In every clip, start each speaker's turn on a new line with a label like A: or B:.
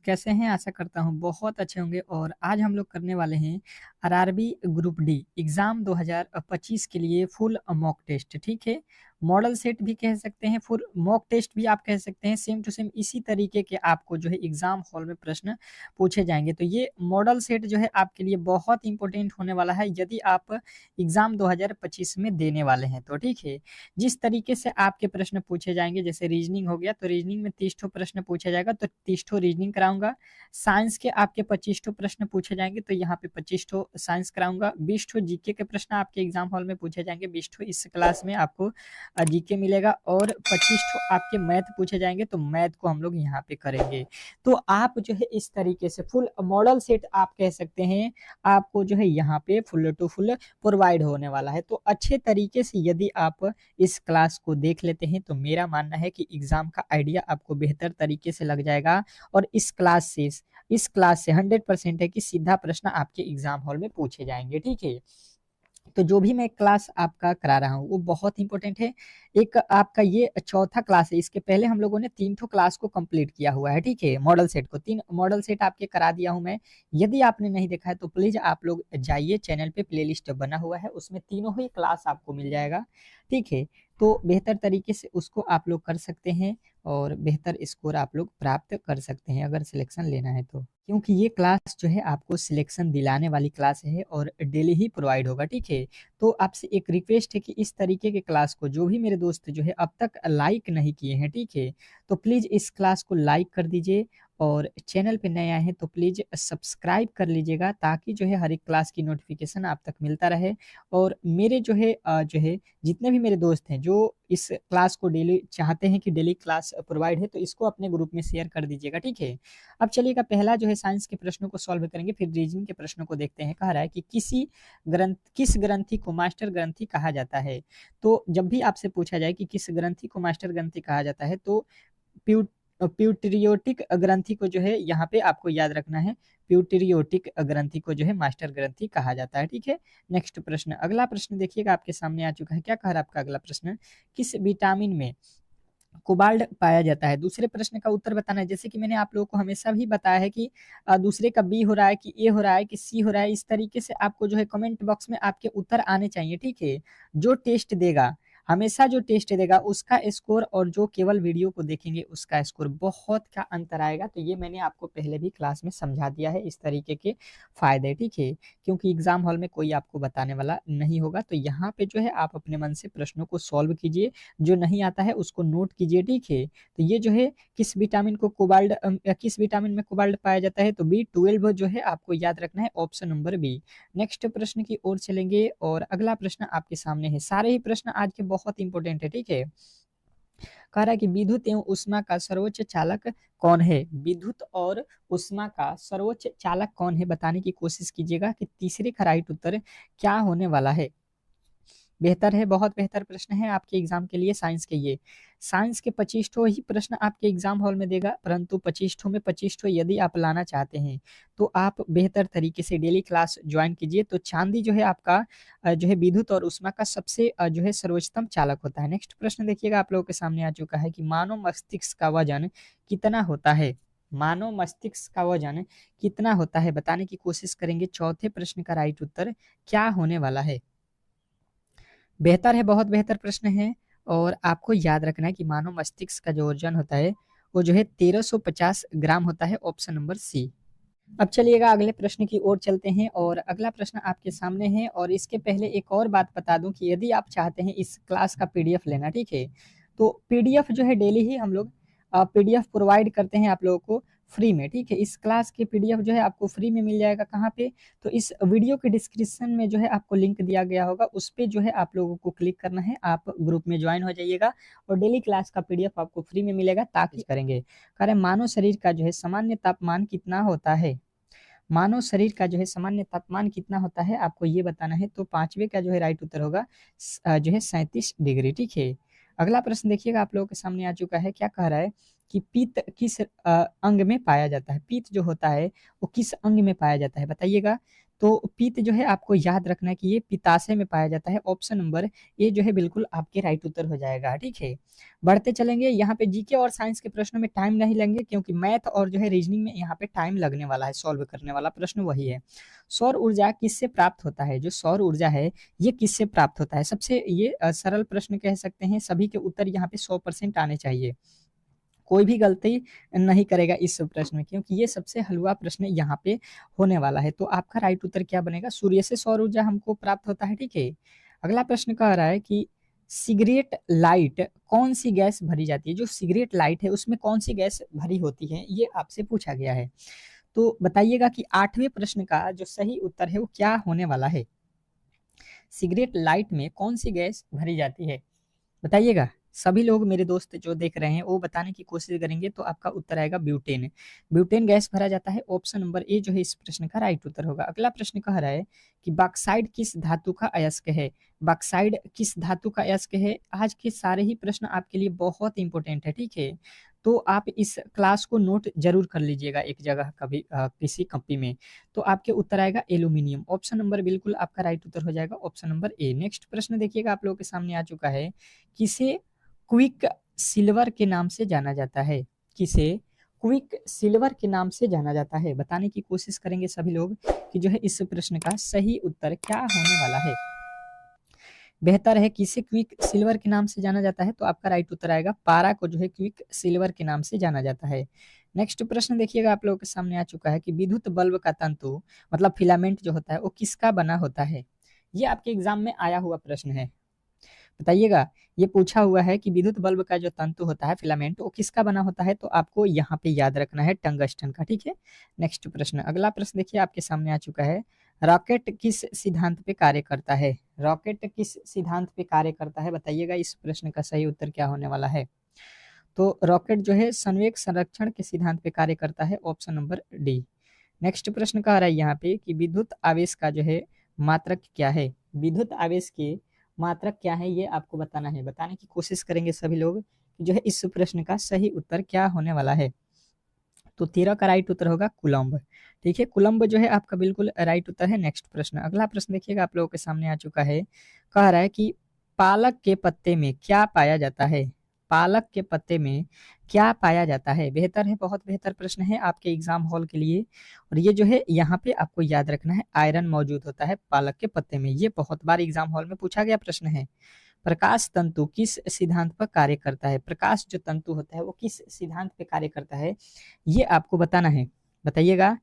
A: कैसे हैं? आशा करता हूँ बहुत अच्छे होंगे और आज हम लोग करने वाले हैं आरआरबी ग्रुप डी एग्ज़ाम 2025 के लिए फुल मॉक टेस्ट, ठीक है? मॉडल सेट भी कह सकते हैं, फुल मॉक टेस्ट भी आप कह सकते हैं, सेम टू सेम इसी तरीके के आपको जो है एग्ज़ाम हॉल में प्रश्न पूछे जाएँगे। तो ये मॉडल सेट जो है आपके लिए बहुत इम्पोर्टेंट होने वाला है यदि आप एग्ज़ाम 2025 में देने वाले हैं तो, ठीक है? जिस तरीके से आपके प्रश्न पूछे जाएँगे, जैसे रीज़निंग हो गया, तो रीज़निंग में 30 ठो प्रश्न पूछा जाएगा, तो 30 ठो रीज़निंग कराऊँगा। साइंस के आपके 25 ठो प्रश्न पूछे जाएँगे, तो यहाँ पे 25 ठो साइंस कराऊँगा। 20 ठो जीके के प्रश्न आपके एग्ज़ाम हॉल में पूछे जाएँगे, 20 ठो इस क्लास में आपको जीके मिलेगा और 25 ठो आपके मैथ पूछे जाएँगे, तो मैथ को हम लोग यहाँ पे करेंगे। तो आप जो है इस तरीके से फुल मॉडल सेट आप कह सकते हैं, आपको जो है यहाँ पे फुल टू फुल प्रोवाइड होने वाला है। तो अच्छे तरीके से यदि आप इस क्लास को देख लेते हैं तो मेरा मानना है कि एग्ज़ाम का आइडिया आपको बेहतर तरीके से लग जाएगा और इस क्लास से 100% है कि सीधा प्रश्न आपके एग्ज़ाम हॉल में पूछे जाएँगे, ठीक है? तो जो भी मैं क्लास आपका करा रहा हूँ वो बहुत इंपॉर्टेंट है। एक आपका ये चौथा क्लास है, इसके पहले हम लोगों ने 3 ठो क्लास को कंप्लीट किया हुआ है, ठीक है? मॉडल सेट को 3 मॉडल सेट आपके करा दिया हूँ मैं। यदि आपने नहीं देखा है तो प्लीज़ आप लोग जाइए, चैनल पे प्लेलिस्ट बना हुआ है, उसमें तीनों ही क्लास आपको मिल जाएगा, ठीक है? तो बेहतर तरीके से उसको आप लोग कर सकते हैं और बेहतर स्कोर आप लोग प्राप्त कर सकते हैं अगर सिलेक्शन लेना है तो। क्योंकि ये क्लास जो है आपको सिलेक्शन दिलाने वाली क्लास है और डेली ही प्रोवाइड होगा, ठीक है? तो आपसे एक रिक्वेस्ट है कि इस तरीके के क्लास को जो भी मेरे दोस्त जो है अब तक लाइक नहीं किए हैं, ठीक है? तो प्लीज़ इस क्लास को लाइक कर दीजिए और चैनल पे नए आए हैं तो प्लीज़ सब्सक्राइब कर लीजिएगा ताकि जो है हर एक क्लास की नोटिफ़िकेशन आप तक मिलता रहे और मेरे जो है जितने भी मेरे दोस्त हैं जो इस क्लास को डेली चाहते हैं कि डेली क्लास प्रोवाइड है तो इसको अपने ग्रुप में शेयर कर दीजिएगा, ठीक है? अब चलिएगा पहला जो है साइंस के प्रश्नों को सॉल्व करेंगे, फिर रीजनिंग के प्रश्नों को देखते हैं। कह रहा है कि किस ग्रंथि को मास्टर ग्रंथि कहा जाता है? तो जब भी आपसे पूछा जाए कि किस ग्रंथि को मास्टर ग्रंथि कहा जाता है तो प्यूटरियोटिक ग्रंथि को जो है यहाँ पे आपको याद रखना है, प्यूटरियोटिक ग्रंथि को जो है मास्टर ग्रंथि कहा जाता है, ठीक है? नेक्स्ट प्रश्न, अगला प्रश्न देखिएगा आपके सामने आ चुका है। क्या कह रहा है आपका अगला प्रश्न? किस विटामिन में कोबाल्ट पाया जाता है? दूसरे प्रश्न का उत्तर बताना है। जैसे कि मैंने आप लोगों को हमेशा भी बताया है कि दूसरे का बी हो रहा है कि ए हो रहा है कि सी हो रहा है, इस तरीके से आपको जो है कमेंट बॉक्स में आपके उत्तर आने चाहिए, ठीक है? जो टेस्ट देगा, हमेशा जो टेस्ट देगा उसका स्कोर और जो केवल वीडियो को देखेंगे उसका स्कोर बहुत का अंतर आएगा। तो ये मैंने आपको पहले भी क्लास में समझा दिया है इस तरीके के फ़ायदे, ठीक है? क्योंकि एग्ज़ाम हॉल में कोई आपको बताने वाला नहीं होगा। तो यहाँ पे जो है आप अपने मन से प्रश्नों को सॉल्व कीजिए, जो नहीं आता है उसको नोट कीजिए, ठीक है? तो ये जो है किस विटामिन में कोबाल्ट पाया जाता है? तो बी12 जो है आपको याद रखना है, ऑप्शन नंबर बी। नेक्स्ट प्रश्न की ओर चलेंगे और अगला प्रश्न आपके सामने है। सारे ही प्रश्न आज के बहुत इंपॉर्टेंट है, ठीक है? कह रहा है कि विद्युत एवं ऊष्मा का सर्वोच्च चालक कौन है? विद्युत और ऊष्मा का सर्वोच्च चालक कौन है? बताने की कोशिश कीजिएगा कि तीसरे का राइट उत्तर क्या होने वाला है? बेहतर है, बहुत बेहतर प्रश्न है आपके एग्ज़ाम के लिए साइंस के ये। साइंस के 25 ठो ही प्रश्न आपके एग्ज़ाम हॉल में देगा, परंतु 25 ठो में 25 ठो यदि आप लाना चाहते हैं, तो आप बेहतर तरीके से डेली क्लास जॉइन कीजिए। तो चाँदी जो है आपका जो है विद्युत और ऊष्मा का सबसे जो है सर्वोच्चतम चालक होता है। नेक्स्ट प्रश्न देखिएगा आप लोगों के सामने आ चुका है कि मानव मस्तिष्क का वज़न कितना होता है? मानव मस्तिष्क का वज़न कितना होता है? बताने की कोशिश करेंगे। चौथे प्रश्न का राइट उत्तर क्या होने वाला है? बेहतर है, बहुत बेहतर प्रश्न है और आपको याद रखना है कि मानव मस्तिष्क का जो वज़न होता है, वो जो है 1350 ग्राम होता है, ऑप्शन नंबर सी। अब चलिएगा अगले प्रश्न की ओर चलते हैं और अगला प्रश्न आपके सामने है और इसके पहले एक और बात बता दूँ कि यदि आप चाहते हैं इस क्लास का पीडीएफ लेना, ठीक है? तो पीडीएफ जो है डेली ही हम लोग पीडीएफ प्रोवाइड करते हैं आप लोगों को फ्री में, ठीक है? इस क्लास के पीडीएफ जो है आपको फ्री में मिल जाएगा कहाँ पे? तो इस वीडियो के डिस्क्रिप्शन में जो है आपको लिंक दिया गया होगा, उस पे जो है आप लोगों को क्लिक करना है, आप ग्रुप में जॉइन हो जाइएगा और डेली क्लास का पीडीएफ आपको फ्री में मिलेगा ताकि करेंगे। कह रहे हैं मानव शरीर का जो है सामान्य तापमान कितना होता है? मानव शरीर का जो है सामान्य तापमान कितना होता है आपको ये बताना है। तो पांचवे का जो है राइट उत्तर होगा जो है 37 डिग्री, ठीक है? अगला प्रश्न देखिएगा आप लोगों के सामने आ चुका है। क्या कह रहा है कि पित्त किस अंग में पाया जाता है? पित्त जो होता है वो किस अंग में पाया जाता है बताइएगा। तो पित्त जो है आपको याद रखना है कि ये पित्ताशय में पाया जाता है। ऑप्शन नंबर ए जो है बिल्कुल आपके राइट उत्तर हो जाएगा, ठीक है। बढ़ते चलेंगे, यहाँ पे जीके और साइंस के प्रश्नों में टाइम नहीं लेंगे, क्योंकि मैथ और जो है रीजनिंग में यहाँ पे टाइम लगने वाला है। सॉल्व करने वाला प्रश्न वही है। सौर ऊर्जा किससे प्राप्त होता है? जो सौर ऊर्जा है ये किससे प्राप्त होता है? सबसे ये सरल प्रश्न कह सकते हैं, सभी के उत्तर यहाँ पे 100% आने चाहिए। कोई भी गलती नहीं करेगा इस प्रश्न में, क्योंकि ये सबसे हलवा प्रश्न यहाँ पे होने वाला है। तो आपका राइट उत्तर क्या बनेगा? सूर्य से सौर ऊर्जा हमको प्राप्त होता है, ठीक है। अगला प्रश्न कह रहा है कि सिगरेट लाइट कौन सी गैस भरी जाती है? जो सिगरेट लाइट है उसमें कौन सी गैस भरी होती है, ये आपसे पूछा गया है। तो बताइएगा कि 8वें प्रश्न का जो सही उत्तर है वो क्या होने वाला है। सिगरेट लाइट में कौन सी गैस भरी जाती है, बताइएगा। सभी लोग मेरे दोस्त जो देख रहे हैं वो बताने की कोशिश करेंगे, तो आपका उत्तर आएगा ब्यूटेन। ब्यूटेन गैस भरा जाता है। ऑप्शन नंबर ए जो है इस प्रश्न का राइट उत्तर होगा। अगला प्रश्न कह रहा है कि बॉक्साइड किस धातु का अयस्क है? बॉक्साइड किस धातु का अयस्क है? आज के सारे ही प्रश्न आपके लिए बहुत इंपॉर्टेंट है, ठीक है। तो आप इस क्लास को नोट जरूर कर लीजिएगा एक जगह कभी किसी कॉपी में। तो आपके उत्तर आएगा एल्यूमिनियम। ऑप्शन नंबर बिल्कुल आपका राइट उत्तर हो जाएगा, ऑप्शन नंबर ए। नेक्स्ट प्रश्न देखिएगा, आप लोगों के सामने आ चुका है। किसे क्विक सिल्वर के नाम से जाना जाता है? किसे क्विक सिल्वर के नाम से जाना जाता है? बताने की कोशिश करेंगे सभी लोग कि जो है इस प्रश्न का सही उत्तर क्या होने वाला है। बेहतर है, किसे क्विक सिल्वर के नाम से जाना जाता है? तो आपका राइट उत्तर आएगा पारा को जो है क्विक सिल्वर के नाम से जाना जाता है। नेक्स्ट प्रश्न देखिएगा, आप लोगों के सामने आ चुका है कि विद्युत बल्ब का तंतु मतलब फिलामेंट जो होता है वो किसका बना होता है? ये आपके एग्जाम में आया हुआ प्रश्न है, बताइएगा। ये पूछा हुआ है कि विद्युत बल्ब का जो तंतु होता है फिलामेंट वो किसका बना होता है? तो आपको यहाँ पे याद रखना है टंगस्टन का, ठीक है। नेक्स्ट प्रश्न, अगला प्रश्न देखिए आपके सामने आ चुका है। रॉकेट किस सिद्धांत पे कार्य करता है? रॉकेट किस सिद्धांत पे कार्य करता है, बताइएगा। इस प्रश्न का सही उत्तर क्या होने वाला है? तो रॉकेट जो है संवेग संरक्षण के सिद्धांत पे कार्य करता है, ऑप्शन नंबर डी। नेक्स्ट प्रश्न कह रहा है यहाँ पे कि विद्युत आवेश का जो है मात्रक क्या है? विद्युत आवेश के मात्रक क्या है ये आपको बताना है। बताने की कोशिश करेंगे सभी लोग कि जो है इस प्रश्न का सही उत्तर क्या होने वाला है। तो 13 का राइट उत्तर होगा कुलम्ब, ठीक है। कुलम्ब जो है आपका बिल्कुल राइट उत्तर है। नेक्स्ट प्रश्न, अगला प्रश्न देखिएगा, आप लोगों के सामने आ चुका है। कह रहा है कि पालक के पत्ते में क्या पाया जाता है? पालक के पत्ते में क्या पाया जाता है? बेहतर है, बहुत बेहतर प्रश्न है आपके एग्जाम हॉल के लिए। और ये जो है यहाँ पे आपको याद रखना है, आयरन मौजूद होता है पालक के पत्ते में। ये बहुत बार एग्जाम हॉल में पूछा गया प्रश्न है। प्रकाश तंतु किस सिद्धांत पर कार्य करता है? प्रकाश जो तंतु होता है वो किस सिद्धांत पे कार्य करता है, ये आपको बताना है। बताइएगा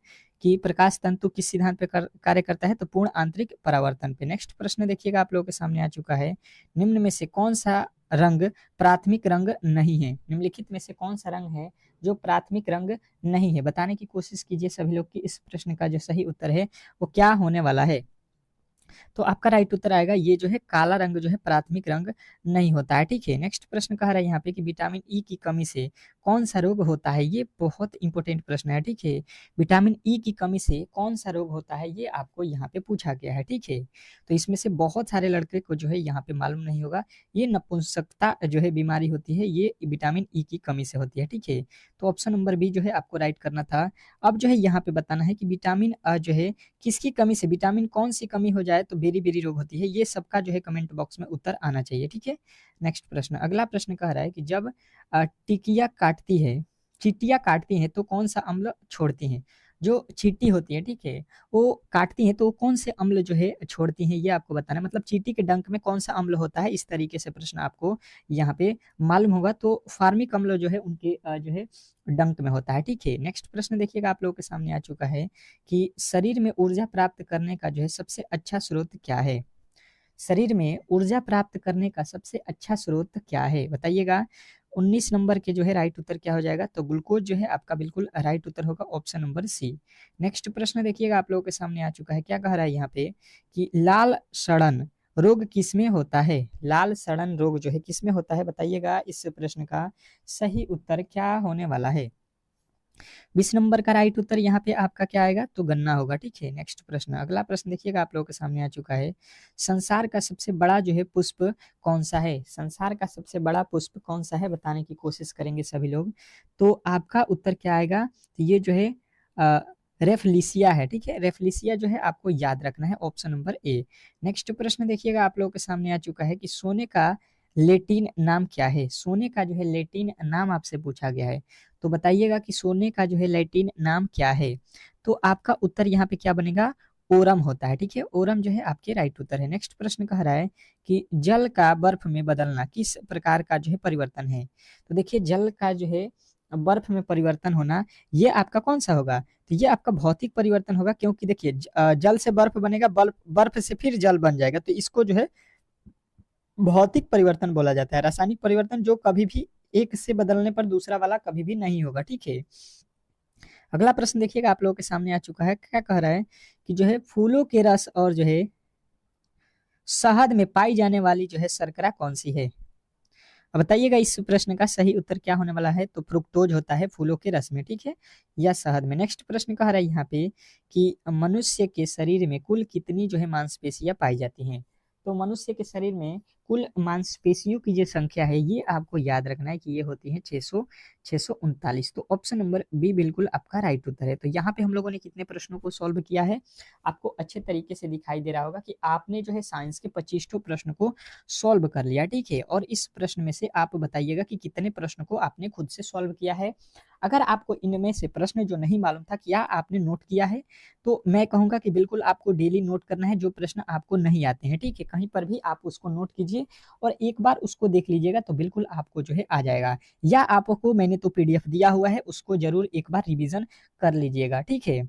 A: कि प्रकाश तंतु किस सिद्धांत पे कार्य करता है? तो पूर्ण आंतरिक परावर्तन पे। नेक्स्ट प्रश्न देखिएगा, आप लोगों के सामने आ चुका है। निम्न में से कौन सा रंग प्राथमिक रंग नहीं है? निम्नलिखित में से कौन सा रंग है जो प्राथमिक रंग नहीं है? बताने की कोशिश कीजिए सभी लोग कि इस प्रश्न का जो सही उत्तर है वो क्या होने वाला है। तो आपका राइट उत्तर आएगा ये जो है काला रंग जो है प्राथमिक रंग नहीं होता है, ठीक है। नेक्स्ट प्रश्न कह रहा है यहाँ पे कि विटामिन ई की कमी से कौन सा रोग होता है? ये बहुत इंपॉर्टेंट प्रश्न है, ठीक है। विटामिन ई की कमी से कौन सा रोग होता है ये आपको यहाँ पे पूछा गया है, ठीक है। तो इसमें से बहुत सारे लड़के को जो है यहाँ पे मालूम नहीं होगा। ये नपुंसकता जो है बीमारी होती है, ये विटामिन ई की कमी से होती है, ठीक है। तो ऑप्शन नंबर बी जो है आपको राइट करना था। अब जो है यहाँ पे बताना है कि विटामिन जो है किसकी कमी से, विटामिन कौन सी कमी हो जाए तो बेरी बेरी रोग होती है। ये सबका जो है कमेंट बॉक्स में उत्तर आना चाहिए, ठीक है। नेक्स्ट प्रश्न, अगला प्रश्न कह रहा है कि जब टिकिया काटती है, चींटियां काटती हैं तो कौन सा अम्ल छोड़ती हैं? जो चींटी होती है, ठीक है, वो काटती हैं तो वो कौन से अम्ल जो है छोड़ती हैं, ये आपको बताना है। मतलब चींटी के डंक में कौन सा अम्ल होता है, इस तरीके से प्रश्न आपको यहाँ पे मालूम होगा। तो फार्मिक अम्ल जो है उनके जो है डंक में होता है, ठीक है। नेक्स्ट प्रश्न देखिएगा, आप लोगों के सामने आ चुका है कि शरीर में ऊर्जा प्राप्त करने का जो है सबसे अच्छा स्रोत क्या है? शरीर में ऊर्जा प्राप्त करने का सबसे अच्छा स्रोत क्या है, बताइएगा। 19 नंबर के जो है राइट उत्तर क्या हो जाएगा? तो ग्लूकोज जो है आपका बिल्कुल राइट उत्तर होगा, ऑप्शन नंबर सी। नेक्स्ट प्रश्न देखिएगा, आप लोगों के सामने आ चुका है। क्या कह रहा है यहाँ पे कि लाल सड़न रोग किसमें होता है? लाल सड़न रोग जो है किसमें होता है, बताइएगा। इस प्रश्न का सही उत्तर क्या होने वाला है? 20 नंबर का राइट उत्तर यहाँ पे आपका क्या आएगा? तो गन्ना होगा, ठीक है। नेक्स्ट प्रश्न, अगला प्रश्न देखिएगा, आप लोगों के सामने आ चुका है। संसार का सबसे बड़ा जो है पुष्प कौन सा है? संसार का सबसे बड़ा पुष्प कौन सा है, बताने की कोशिश करेंगे सभी लोग। तो आपका उत्तर क्या आएगा? तो ये जो है रेफलिसिया है, ठीक है। रेफलिसिया जो है आपको याद रखना है, ऑप्शन नंबर ए। नेक्स्ट प्रश्न देखिएगा आप लोगों के सामने आ चुका है कि सोने का लेटिन नाम क्या है। सोने का जो है लेटिन नाम आपसे पूछा गया है, तो बताइएगा कि सोने का जो है लेटिन नाम क्या है। तो आपका उत्तर यहाँ पे क्या बनेगा, ओरम होता है, ठीक है। ओरम जो है आपके राइट उत्तर है। नेक्स्ट प्रश्न कह रहा है कि जल का बर्फ में बदलना किस प्रकार का जो है परिवर्तन है। तो देखिए जल का जो है बर्फ में परिवर्तन होना, ये आपका कौन सा होगा, तो ये आपका भौतिक परिवर्तन होगा, क्योंकि देखिए जल से बर्फ बनेगा, बर्फ से फिर जल बन जाएगा, तो इसको जो है भौतिक परिवर्तन बोला जाता है। रासायनिक परिवर्तन जो कभी भी एक से बदलने पर दूसरा वाला कभी भी नहीं होगा, ठीक है। अगला प्रश्न देखिएगा आप लोगों के सामने आ चुका है, क्या कह रहा है कि जो है फूलों के रस और जो है शहद में पाई जाने वाली जो है शर्करा कौन सी है। अब बताइएगा इस प्रश्न का सही उत्तर क्या होने वाला है, तो फ्रुक्टोज होता है फूलों के रस में, ठीक है, या शहद में। नेक्स्ट प्रश्न कह रहा है यहाँ पे कि मनुष्य के शरीर में कुल कितनी जो है मांसपेशियां पाई जाती हैं। तो मनुष्य के शरीर में कुल मांसपेशियों की जो संख्या है ये आपको याद रखना है कि ये होती है 639। तो ऑप्शन नंबर बी बिल्कुल आपका राइट उत्तर है। तो यहाँ पे हम लोगों ने कितने प्रश्नों को सॉल्व किया है, आपको अच्छे तरीके से दिखाई दे रहा होगा कि आपने जो है साइंस के 25 प्रश्न को सॉल्व कर लिया, ठीक है। और इस प्रश्न में से आप बताइएगा कि कितने प्रश्न को आपने खुद से सॉल्व किया है। अगर आपको इनमें से प्रश्न जो नहीं मालूम था क्या आपने नोट किया है, तो मैं कहूंगा कि बिल्कुल आपको डेली नोट करना है जो प्रश्न आपको नहीं आते हैं, ठीक है। कहीं पर भी आप उसको नोट कीजिए और एक बार उसको देख लीजिएगा तो बिल्कुल आपको जो है आ जाएगा। या आपको मैंने तो पीडीएफ दिया हुआ है, उसको जरूर एक बार रिवीजन कर लीजिएगा, ठीक है।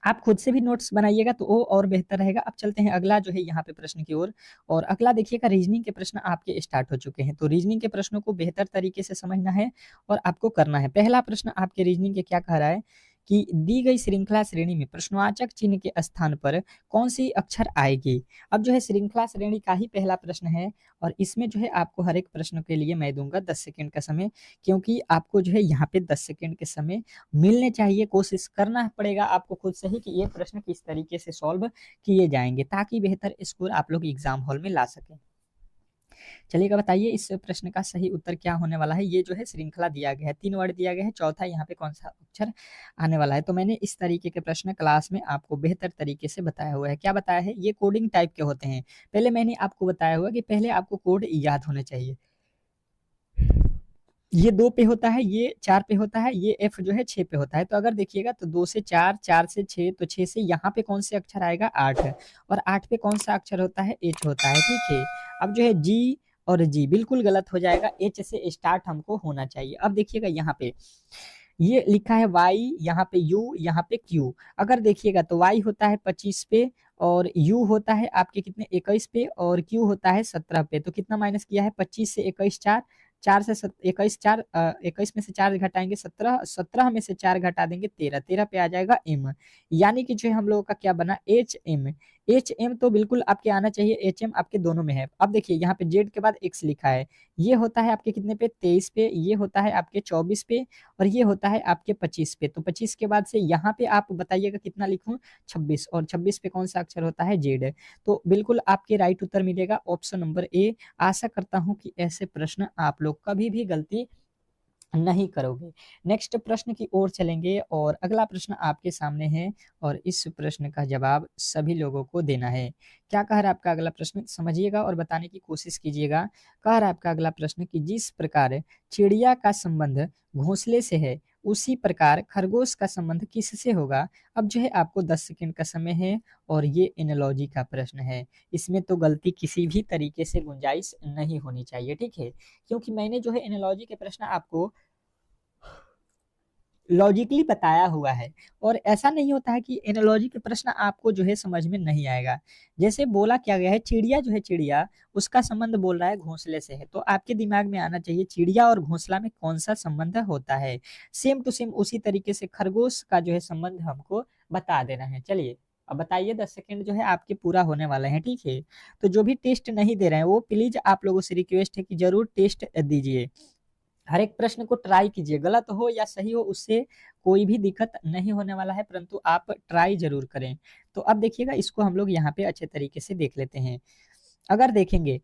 A: आप खुद से भी नोट्स बनाइएगा तो वो और बेहतर रहेगा। अब चलते हैं अगला जो है यहाँ पे प्रश्न की ओर। और अगला देखिएगा रीजनिंग के प्रश्न आपके स्टार्ट हो चुके हैं, तो रीजनिंग के प्रश्नों को बेहतर तरीके से समझना है और आपको करना है। पहला प्रश्न आपके रीजनिंग के क्या कह रहा है कि दी गई श्रृंखला श्रेणी में प्रश्नवाचक चिन्ह के स्थान पर कौन सी अक्षर आएगी। अब जो है श्रृंखला श्रेणी का ही पहला प्रश्न है और इसमें जो है आपको हर एक प्रश्न के लिए मैं दूंगा 10 सेकंड का समय, क्योंकि आपको जो है यहाँ पे 10 सेकंड के समय मिलने चाहिए। कोशिश करना पड़ेगा आपको खुद से ही कि ये प्रश्न किस तरीके से सॉल्व किए जाएंगे ताकि बेहतर स्कोर आप लोग एग्जाम हॉल में ला सकें। चलिएगा बताइए इस प्रश्न का सही उत्तर क्या होने वाला है। ये जो है श्रृंखला दिया गया है, 3 वर्ड दिया गया है, चौथा यहाँ पे कौन सा अक्षर आने वाला है। तो मैंने इस तरीके के प्रश्न क्लास में आपको बेहतर तरीके से बताया हुआ है। क्या बताया है, ये कोडिंग टाइप के होते हैं। पहले मैंने आपको बताया हुआ कि पहले आपको कोड याद होने चाहिए। ये 2 पे होता है, ये 4 पे होता है, ये एफ जो है 6 पे होता है। तो अगर देखिएगा तो 2 से 4, 4 से 6, तो 6 से यहाँ पे कौन से अक्षर आएगा, 8 है। और 8 पे कौन सा अक्षर होता है, एच होता है, ठीक है। अब जो है जी और जी बिल्कुल गलत हो जाएगा, एच से स्टार्ट हमको होना चाहिए। अब देखिएगा यहाँ पे ये लिखा है वाई, यहाँ पे यू, यहाँ पे क्यू। अगर देखिएगा तो वाई होता है 25 पे और यू होता है आपके कितने 21 पे और क्यू होता है 17 पे। तो कितना माइनस किया है, 25 से 21 4, 4 से 21 4, 21 में से 4 घटाएंगे 17, 17 में से 4 घटा देंगे 13, 13 पे आ जाएगा एम। यानी कि जो है हम लोगों का क्या बना, एच एम। एच एम तो बिल्कुल आपके आना चाहिए, एच एम आपके दोनों में है। अब देखिए यहाँ पे जेड के बाद एक्स लिखा है, ये होता है आपके कितने पे, 23 पे, ये होता है आपके 24 पे और ये होता है आपके 25 पे। तो 25 के बाद से यहाँ पे आप बताइएगा कितना लिखूं, 26, और 26 पे कौन सा अक्षर होता है, जेड। तो बिल्कुल आपके राइट उत्तर मिलेगा ऑप्शन नंबर ए। आशा करता हूं कि ऐसे प्रश्न आप लोग कभी भी गलती नहीं करोगे। नेक्स्ट प्रश्न की ओर चलेंगे और अगला प्रश्न आपके सामने है और इस प्रश्न का जवाब सभी लोगों को देना है। क्या कह रहा है आपका अगला प्रश्न, समझिएगा और बताने की कोशिश कीजिएगा। कह रहा है आपका अगला प्रश्न कि जिस प्रकार चिड़िया का संबंध घोंसले से है उसी प्रकार खरगोश का संबंध किससे होगा। अब जो है आपको 10 सेकंड का समय है और ये एनालॉजी का प्रश्न है। इसमें तो गलती किसी भी तरीके से गुंजाइश नहीं होनी चाहिए, ठीक है, क्योंकि मैंने जो है एनालॉजी के प्रश्न आपको लॉजिकली बताया हुआ है। और ऐसा नहीं होता है कि एनालॉजी के प्रश्न आपको जो है समझ में नहीं आएगा। जैसे बोला क्या गया है, चिड़िया जो है चिड़िया, उसका संबंध बोल रहा है घोंसले से है, तो आपके दिमाग में आना चाहिए चिड़िया और घोंसला में कौन सा संबंध होता है। सेम टू सेम उसी तरीके से खरगोश का जो है संबंध हमको बता देना है। चलिए अब बताइए, 10 सेकंड जो है आपके पूरा होने वाले हैं, ठीक है। तो जो भी टेस्ट नहीं दे रहे हैं वो प्लीज आप लोगों से रिक्वेस्ट है कि जरूर टेस्ट दीजिए। हर एक प्रश्न को ट्राई कीजिए, गलत हो या सही हो उससे कोई भी दिक्कत नहीं होने वाला है, परंतु आप ट्राई जरूर करें। तो अब देखिएगा इसको हम लोग यहाँ पे अच्छे तरीके से देख लेते हैं। अगर देखेंगे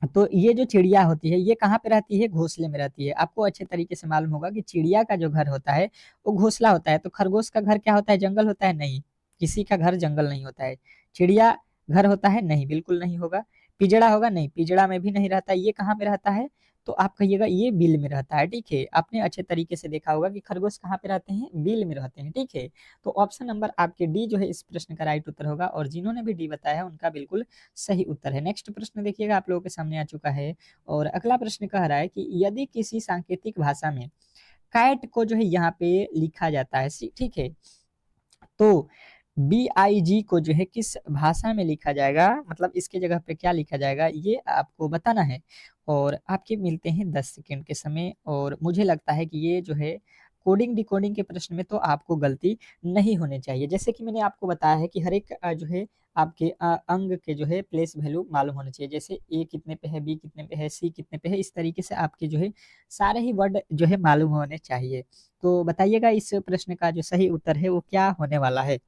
A: तो ये जो चिड़िया होती है ये कहाँ पे रहती है? घोंसले में रहती है। आपको अच्छे तरीके से मालूम होगा कि चिड़िया का जो घर होता है वो घोंसला होता है। तो खरगोश का घर क्या होता है? जंगल होता है? नहीं, किसी का घर जंगल नहीं होता है। चिड़िया घर होता है? नहीं, बिल्कुल नहीं होगा। पिजड़ा होगा? नहीं, पिजड़ा में भी नहीं रहता। ये कहाँ पे रहता है? तो आप कहिएगा ये बिल में रहता है। ठीक है, आपने अच्छे तरीके से देखा होगा कि खरगोश कहाँ पे रहते हैं? बिल में रहते हैं। ठीक है, तो ऑप्शन नंबर आपके डी जो है इस प्रश्न का राइट उत्तर होगा, और जिन्होंने भी डी बताया है उनका बिल्कुल सही उत्तर है। नेक्स्ट प्रश्न देखिएगा, आप लोगों के सामने आ चुका है, और अगला प्रश्न कह रहा है कि यदि किसी सांकेतिक भाषा में कैट को जो है यहाँ पे लिखा जाता है, ठीक है, तो BIG को जो है किस भाषा में लिखा जाएगा, मतलब इसके जगह पे क्या लिखा जाएगा, ये आपको बताना है। और आपके मिलते हैं 10 सेकेंड के समय, और मुझे लगता है कि ये जो है कोडिंग डिकोडिंग के प्रश्न में तो आपको गलती नहीं होनी चाहिए। जैसे कि मैंने आपको बताया है कि हर एक जो है आपके अंग के जो है प्लेस वैल्यू मालूम होने चाहिए। जैसे ए कितने पे है, बी कितने पे है, सी कितने पे है, इस तरीके से आपके जो है सारे ही वर्ड जो है मालूम होने चाहिए। तो बताइएगा इस प्रश्न का जो सही उत्तर है वो क्या होने वाला है।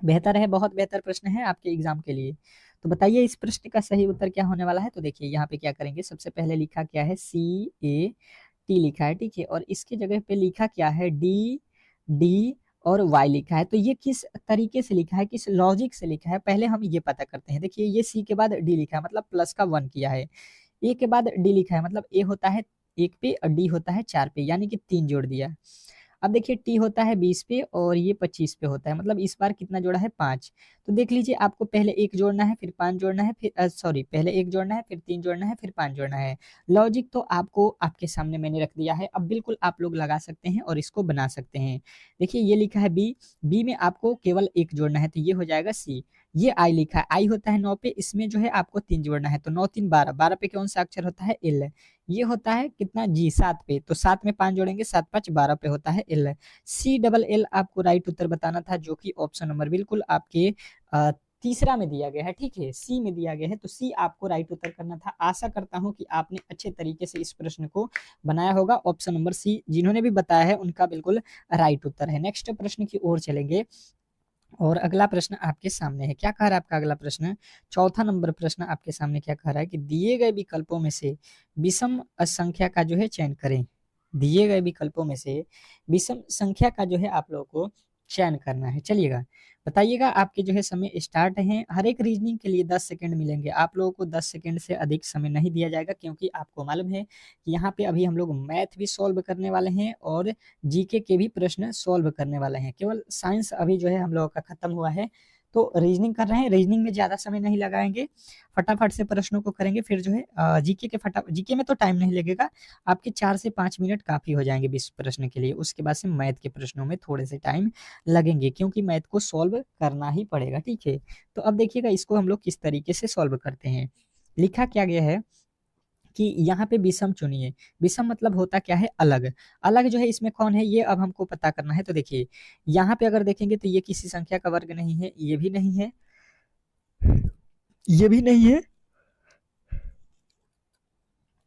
A: बेहतर है, बहुत बेहतर प्रश्न है आपके एग्जाम के लिए। तो बताइए इस प्रश्न का सही उत्तर क्या होने वाला है। तो देखिए यहाँ पे क्या करेंगे, सबसे पहले लिखा क्या है, CAT लिखा है। ठीक है, और इसके जगह पे लिखा क्या है, D और Y लिखा है। तो ये किस तरीके से लिखा है, किस लॉजिक से लिखा है, पहले हम ये पता करते हैं। देखिए ये C के बाद D लिखा है, मतलब प्लस का 1 किया है। ए के बाद डी लिखा है, मतलब ए होता है 1 पे और डी होता है 4 पे, यानी कि 3 जोड़ दिया। अब देखिए टी होता है 20 पे और ये 25 पे होता है, मतलब इस बार कितना जोड़ा है, 5। तो देख लीजिए आपको पहले 1 जोड़ना है, फिर 5 जोड़ना है, फिर सॉरी पहले 1 जोड़ना है, फिर 3 जोड़ना है, फिर 5 जोड़ना है। लॉजिक तो आपको आपके सामने मैंने रख दिया है, अब बिल्कुल आप लोग लगा सकते हैं और इसको बना सकते हैं। देखिए ये लिखा है बी में आपको केवल 1 जोड़ना है, तो ये हो जाएगा सी। ये आई लिखा है, आई होता है 9 पे, इसमें जो है आपको 3 जोड़ना है, तो 9 3 12, 12 पे कौन सा अक्षर होता है, एल। ये होता है कितना, जी 7 पे, तो 7 में 5 जोड़ेंगे, 7 5 12 पे होता है एल। CLL आपको राइट उत्तर बताना था, जो कि ऑप्शन नंबर बिल्कुल आपके तीसरा में दिया गया है। ठीक है, सी में दिया गया है, तो सी आपको राइट उत्तर करना था। आशा करता हूं कि आपने अच्छे तरीके से इस प्रश्न को बनाया होगा। ऑप्शन नंबर सी जिन्होंने भी बताया है उनका बिल्कुल राइट उत्तर है। नेक्स्ट प्रश्न की ओर चलेंगे, और अगला प्रश्न आपके सामने है। क्या कह रहा है आपका अगला प्रश्न, चौथा नंबर प्रश्न आपके सामने क्या कह रहा है कि दिए गए विकल्पों में से विषम संख्या का जो है चयन करें। दिए गए विकल्पों में से विषम संख्या का जो है आप लोगों को चयन करना है। चलिएगा बताइएगा, आपके जो है समय स्टार्ट है। हर एक रीजनिंग के लिए 10 सेकंड मिलेंगे, आप लोगों को 10 सेकंड से अधिक समय नहीं दिया जाएगा, क्योंकि आपको मालूम है कि यहाँ पे अभी हम लोग मैथ भी सॉल्व करने वाले हैं और जीके के भी प्रश्न सॉल्व करने वाले हैं। केवल साइंस अभी जो है हम लोगों का खत्म हुआ है, तो रीजनिंग कर रहे हैं। रीजनिंग में ज्यादा समय नहीं लगाएंगे, फटाफट से प्रश्नों को करेंगे। फिर जो है जीके में तो टाइम नहीं लगेगा, आपके 4 से 5 मिनट काफी हो जाएंगे 20 प्रश्न के लिए। उसके बाद से मैथ के प्रश्नों में थोड़े से टाइम लगेंगे, क्योंकि मैथ को सॉल्व करना ही पड़ेगा। ठीक है, तो अब देखिएगा इसको हम लोग किस तरीके से सॉल्व करते हैं। लिखा क्या गया है कि यहाँ पे विषम चुनिए। विषम मतलब होता क्या है, अलग। अलग जो है इसमें कौन है, ये अब हमको पता करना है। तो देखिए यहाँ पे अगर देखेंगे तो ये किसी संख्या का वर्ग नहीं है, ये भी नहीं है, ये भी नहीं है,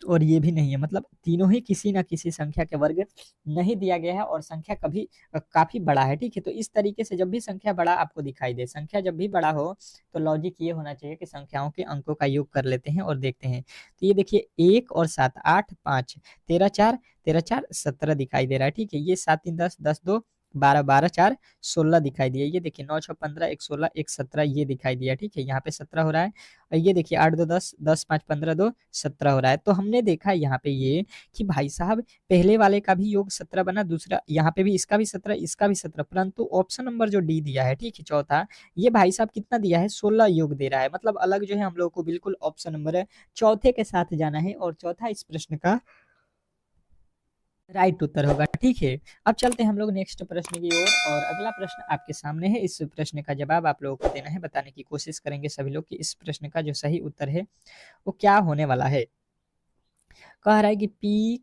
A: और ये भी नहीं है, मतलब तीनों ही किसी ना किसी संख्या के वर्ग नहीं दिया गया है, और संख्या कभी काफी बड़ा है। ठीक है, तो इस तरीके से जब भी संख्या बड़ा आपको दिखाई दे, संख्या जब भी बड़ा हो, तो लॉजिक ये होना चाहिए कि संख्याओं के अंकों का योग कर लेते हैं और देखते हैं। तो ये देखिए 1 और 7, 8 5 13 4, 13 4 17 दिखाई दे रहा है। ठीक है, ये 7 3 10, 10 2 12, 12 4 16 दिखाई दिया। ये देखिए 9 6 15, 1 16, 1 17 ये दिखाई दिया। ठीक है, यहाँ पे 17 हो रहा है। और ये देखिए 8 2 10, 10 5 15 2 17 हो रहा है। तो हमने देखा यहाँ पे ये कि भाई साहब पहले वाले का भी योग 17 बना, दूसरा यहाँ पे भी इसका भी 17, इसका भी 17, परंतु ऑप्शन नंबर जो डी दिया है, ठीक है चौथा, ये भाई साहब कितना दिया है, 16 योग दे रहा है। मतलब अलग जो है हम लोग को बिल्कुल ऑप्शन नंबर चौथे के साथ जाना है, और चौथा इस प्रश्न का राइट उत्तर होगा। ठीक है, अब चलते हैं हम लोग नेक्स्ट प्रश्न की ओर, और अगला प्रश्न आपके सामने है। इस प्रश्न का जवाब आप लोगों को देना है, बताने की कोशिश करेंगे सभी लोग कि इस प्रश्न का जो सही उत्तर है वो क्या होने वाला है। कह रहा है कि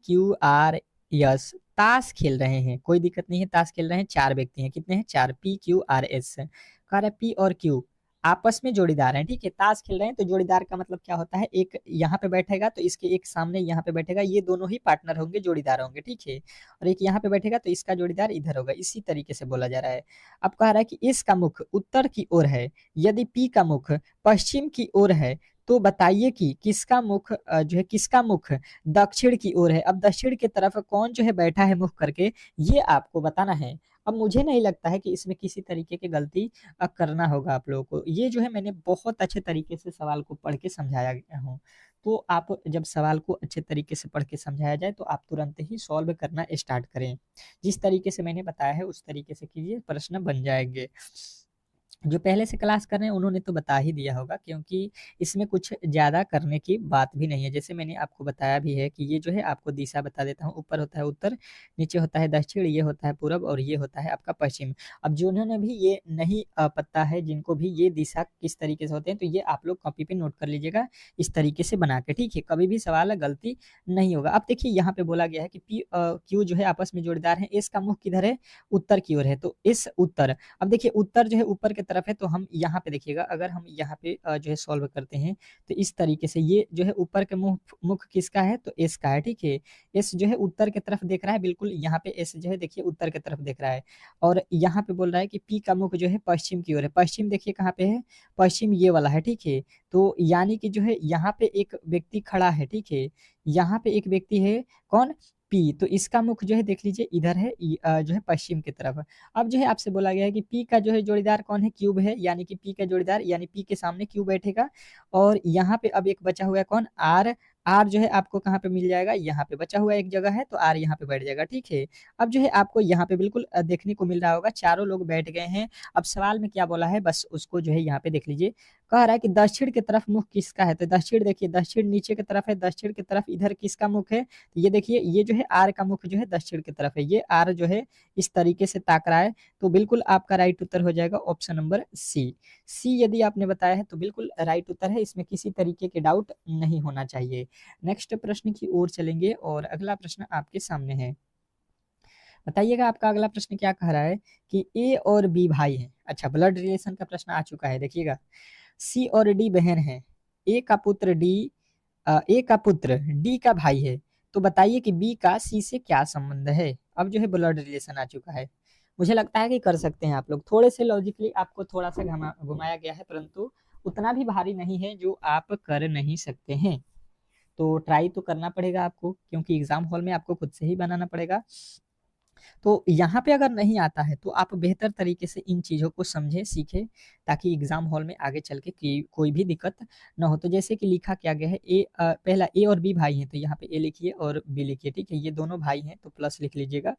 A: PQRS ताश खेल रहे हैं, कोई दिक्कत नहीं है, ताश खेल रहे हैं, 4 व्यक्ति हैं, कितने हैं, 4, PQRS। कह रहा है P और Q आपस में जोड़ीदार हैं। ठीक है, ताश खेल रहे हैं, तो जोड़ीदार का मतलब क्या होता है, एक यहाँ पे बैठेगा तो इसके एक सामने यहाँ पे बैठेगा, ये दोनों ही पार्टनर होंगे, जोड़ीदार होंगे। ठीक है, और एक यहाँ पे बैठेगा तो इसका जोड़ीदार इधर होगा, इसी तरीके से बोला जा रहा है। अब कह रहा है कि इसका मुख उत्तर की ओर है, यदि P का मुख पश्चिम की ओर है, तो बताइए कि किसका मुख जो है किसका मुख दक्षिण की ओर है। अब दक्षिण की तरफ कौन जो है बैठा है मुख करके, ये आपको बताना है। अब मुझे नहीं लगता है कि इसमें किसी तरीके की गलती करना होगा आप लोगों को। ये जो है मैंने बहुत अच्छे तरीके से सवाल को पढ़ के समझाया गया हूँ। तो आप जब सवाल को अच्छे तरीके से पढ़ के समझाया जाए तो आप तुरंत ही सॉल्व करना स्टार्ट करें। जिस तरीके से मैंने बताया है उस तरीके से कीजिए, प्रश्न बन जाएंगे। जो पहले से क्लास कर रहे हैं उन्होंने तो बता ही दिया होगा, क्योंकि इसमें कुछ ज़्यादा करने की बात भी नहीं है। जैसे मैंने आपको बताया भी है कि ये जो है आपको दिशा बता देता हूँ, ऊपर होता है उत्तर, नीचे होता है दक्षिण, ये होता है पूरब और ये होता है आपका पश्चिम। अब जिन्होंने भी ये नहीं पता है, जिनको भी ये दिशा किस तरीके से होते हैं, तो ये आप लोग कॉपी पे नोट कर लीजिएगा इस तरीके से बना के, ठीक है। कभी भी सवाल गलती नहीं होगा। अब देखिए यहाँ पे बोला गया है कि पी क्यू जो है आपस में जोड़ीदार है, एस का मुख किधर है, उत्तर की ओर है, तो इस उत्तर। अब देखिए उत्तर जो है ऊपर की तरफ है, तो हम यहाँ पे देखिएगा, अगर हम यहाँ पे जो है सॉल्व करते हैं तो इस तरीके से ये जो है ऊपर के मुख किसका है, तो एस का है, ठीक है। एस जो है उत्तर की तरफ देख रहा है, बिल्कुल यहाँ पे एस जो है देखिए उत्तर की तरफ देख रहा है। और यहाँ पे बोल रहा है कि पी का मुख जो है पश्चिम की ओर है। पश्चिम देखिए कहाँ पे है, पश्चिम ये वाला है, ठीक है। तो यानी कि जो है यहाँ पे एक व्यक्ति खड़ा है, ठीक है। यहाँ पे एक व्यक्ति है, कौन, पी। तो इसका मुख जो है देख लीजिए इधर है, जो है पश्चिम की तरफ। अब जो है आपसे बोला गया है कि पी का जो है जोड़ीदार कौन है, क्यूब है, यानी कि पी का जोड़ीदार, यानी पी के सामने क्यूब बैठेगा। और यहाँ पे अब एक बचा हुआ है कौन, आर। आर जो है आपको कहाँ पे मिल जाएगा, यहाँ पे बचा हुआ एक जगह है, तो आर यहाँ पे बैठ जाएगा, ठीक है। अब जो है आपको यहाँ पे बिल्कुल देखने को मिल रहा होगा चारों लोग बैठ गए हैं। अब सवाल में क्या बोला है, बस उसको जो है यहाँ पे देख लीजिए। कह रहा है कि दक्षिण की तरफ मुख किसका है, तो दक्षिण देखिए, दक्षिण नीचे की तरफ है, दक्षिण की तरफ इधर किसका मुख है, तो ये देखिए, ये जो है आर का मुख जो है दक्षिण की तरफ है, ये आर जो है इस तरीके से ताक रहा है। तो बिल्कुल आपका राइट उत्तर हो जाएगा ऑप्शन नंबर सी। सी यदि आपने बताया है तो बिल्कुल राइट उत्तर है, इसमें किसी तरीके के डाउट नहीं होना चाहिए। नेक्स्ट प्रश्न की ओर चलेंगे और अगला प्रश्न आपके सामने है। बताइएगा आपका अगला प्रश्न क्या कह रहा है कि ए और बी भाई हैं। अच्छा, ब्लड रिलेशन का प्रश्न आ चुका है, देखिएगा। सी और डी बहन है। ए का पुत्र डी ए का पुत्र डी का भाई है। तो बताइए कि बी का सी से क्या संबंध है। अब जो है ब्लड रिलेशन आ चुका है। मुझे लगता है कि कर सकते हैं आप लोग। थोड़े से लॉजिकली आपको थोड़ा सा घुमाया गया है, परंतु उतना भी भारी नहीं है जो आप कर नहीं सकते हैं। तो ट्राई तो करना पड़ेगा आपको, क्योंकि एग्जाम हॉल में आपको खुद से ही बनाना पड़ेगा। तो यहाँ पे अगर नहीं आता है तो आप बेहतर तरीके से इन चीज़ों को समझें, सीखें, ताकि एग्जाम हॉल में आगे चल के कोई भी दिक्कत ना हो। तो जैसे कि लिखा क्या गया है, पहला ए और बी भाई हैं, तो यहाँ पे ए लिखिए और बी लिखिए, ठीक है। ये दोनों भाई हैं तो प्लस लिख लीजिएगा।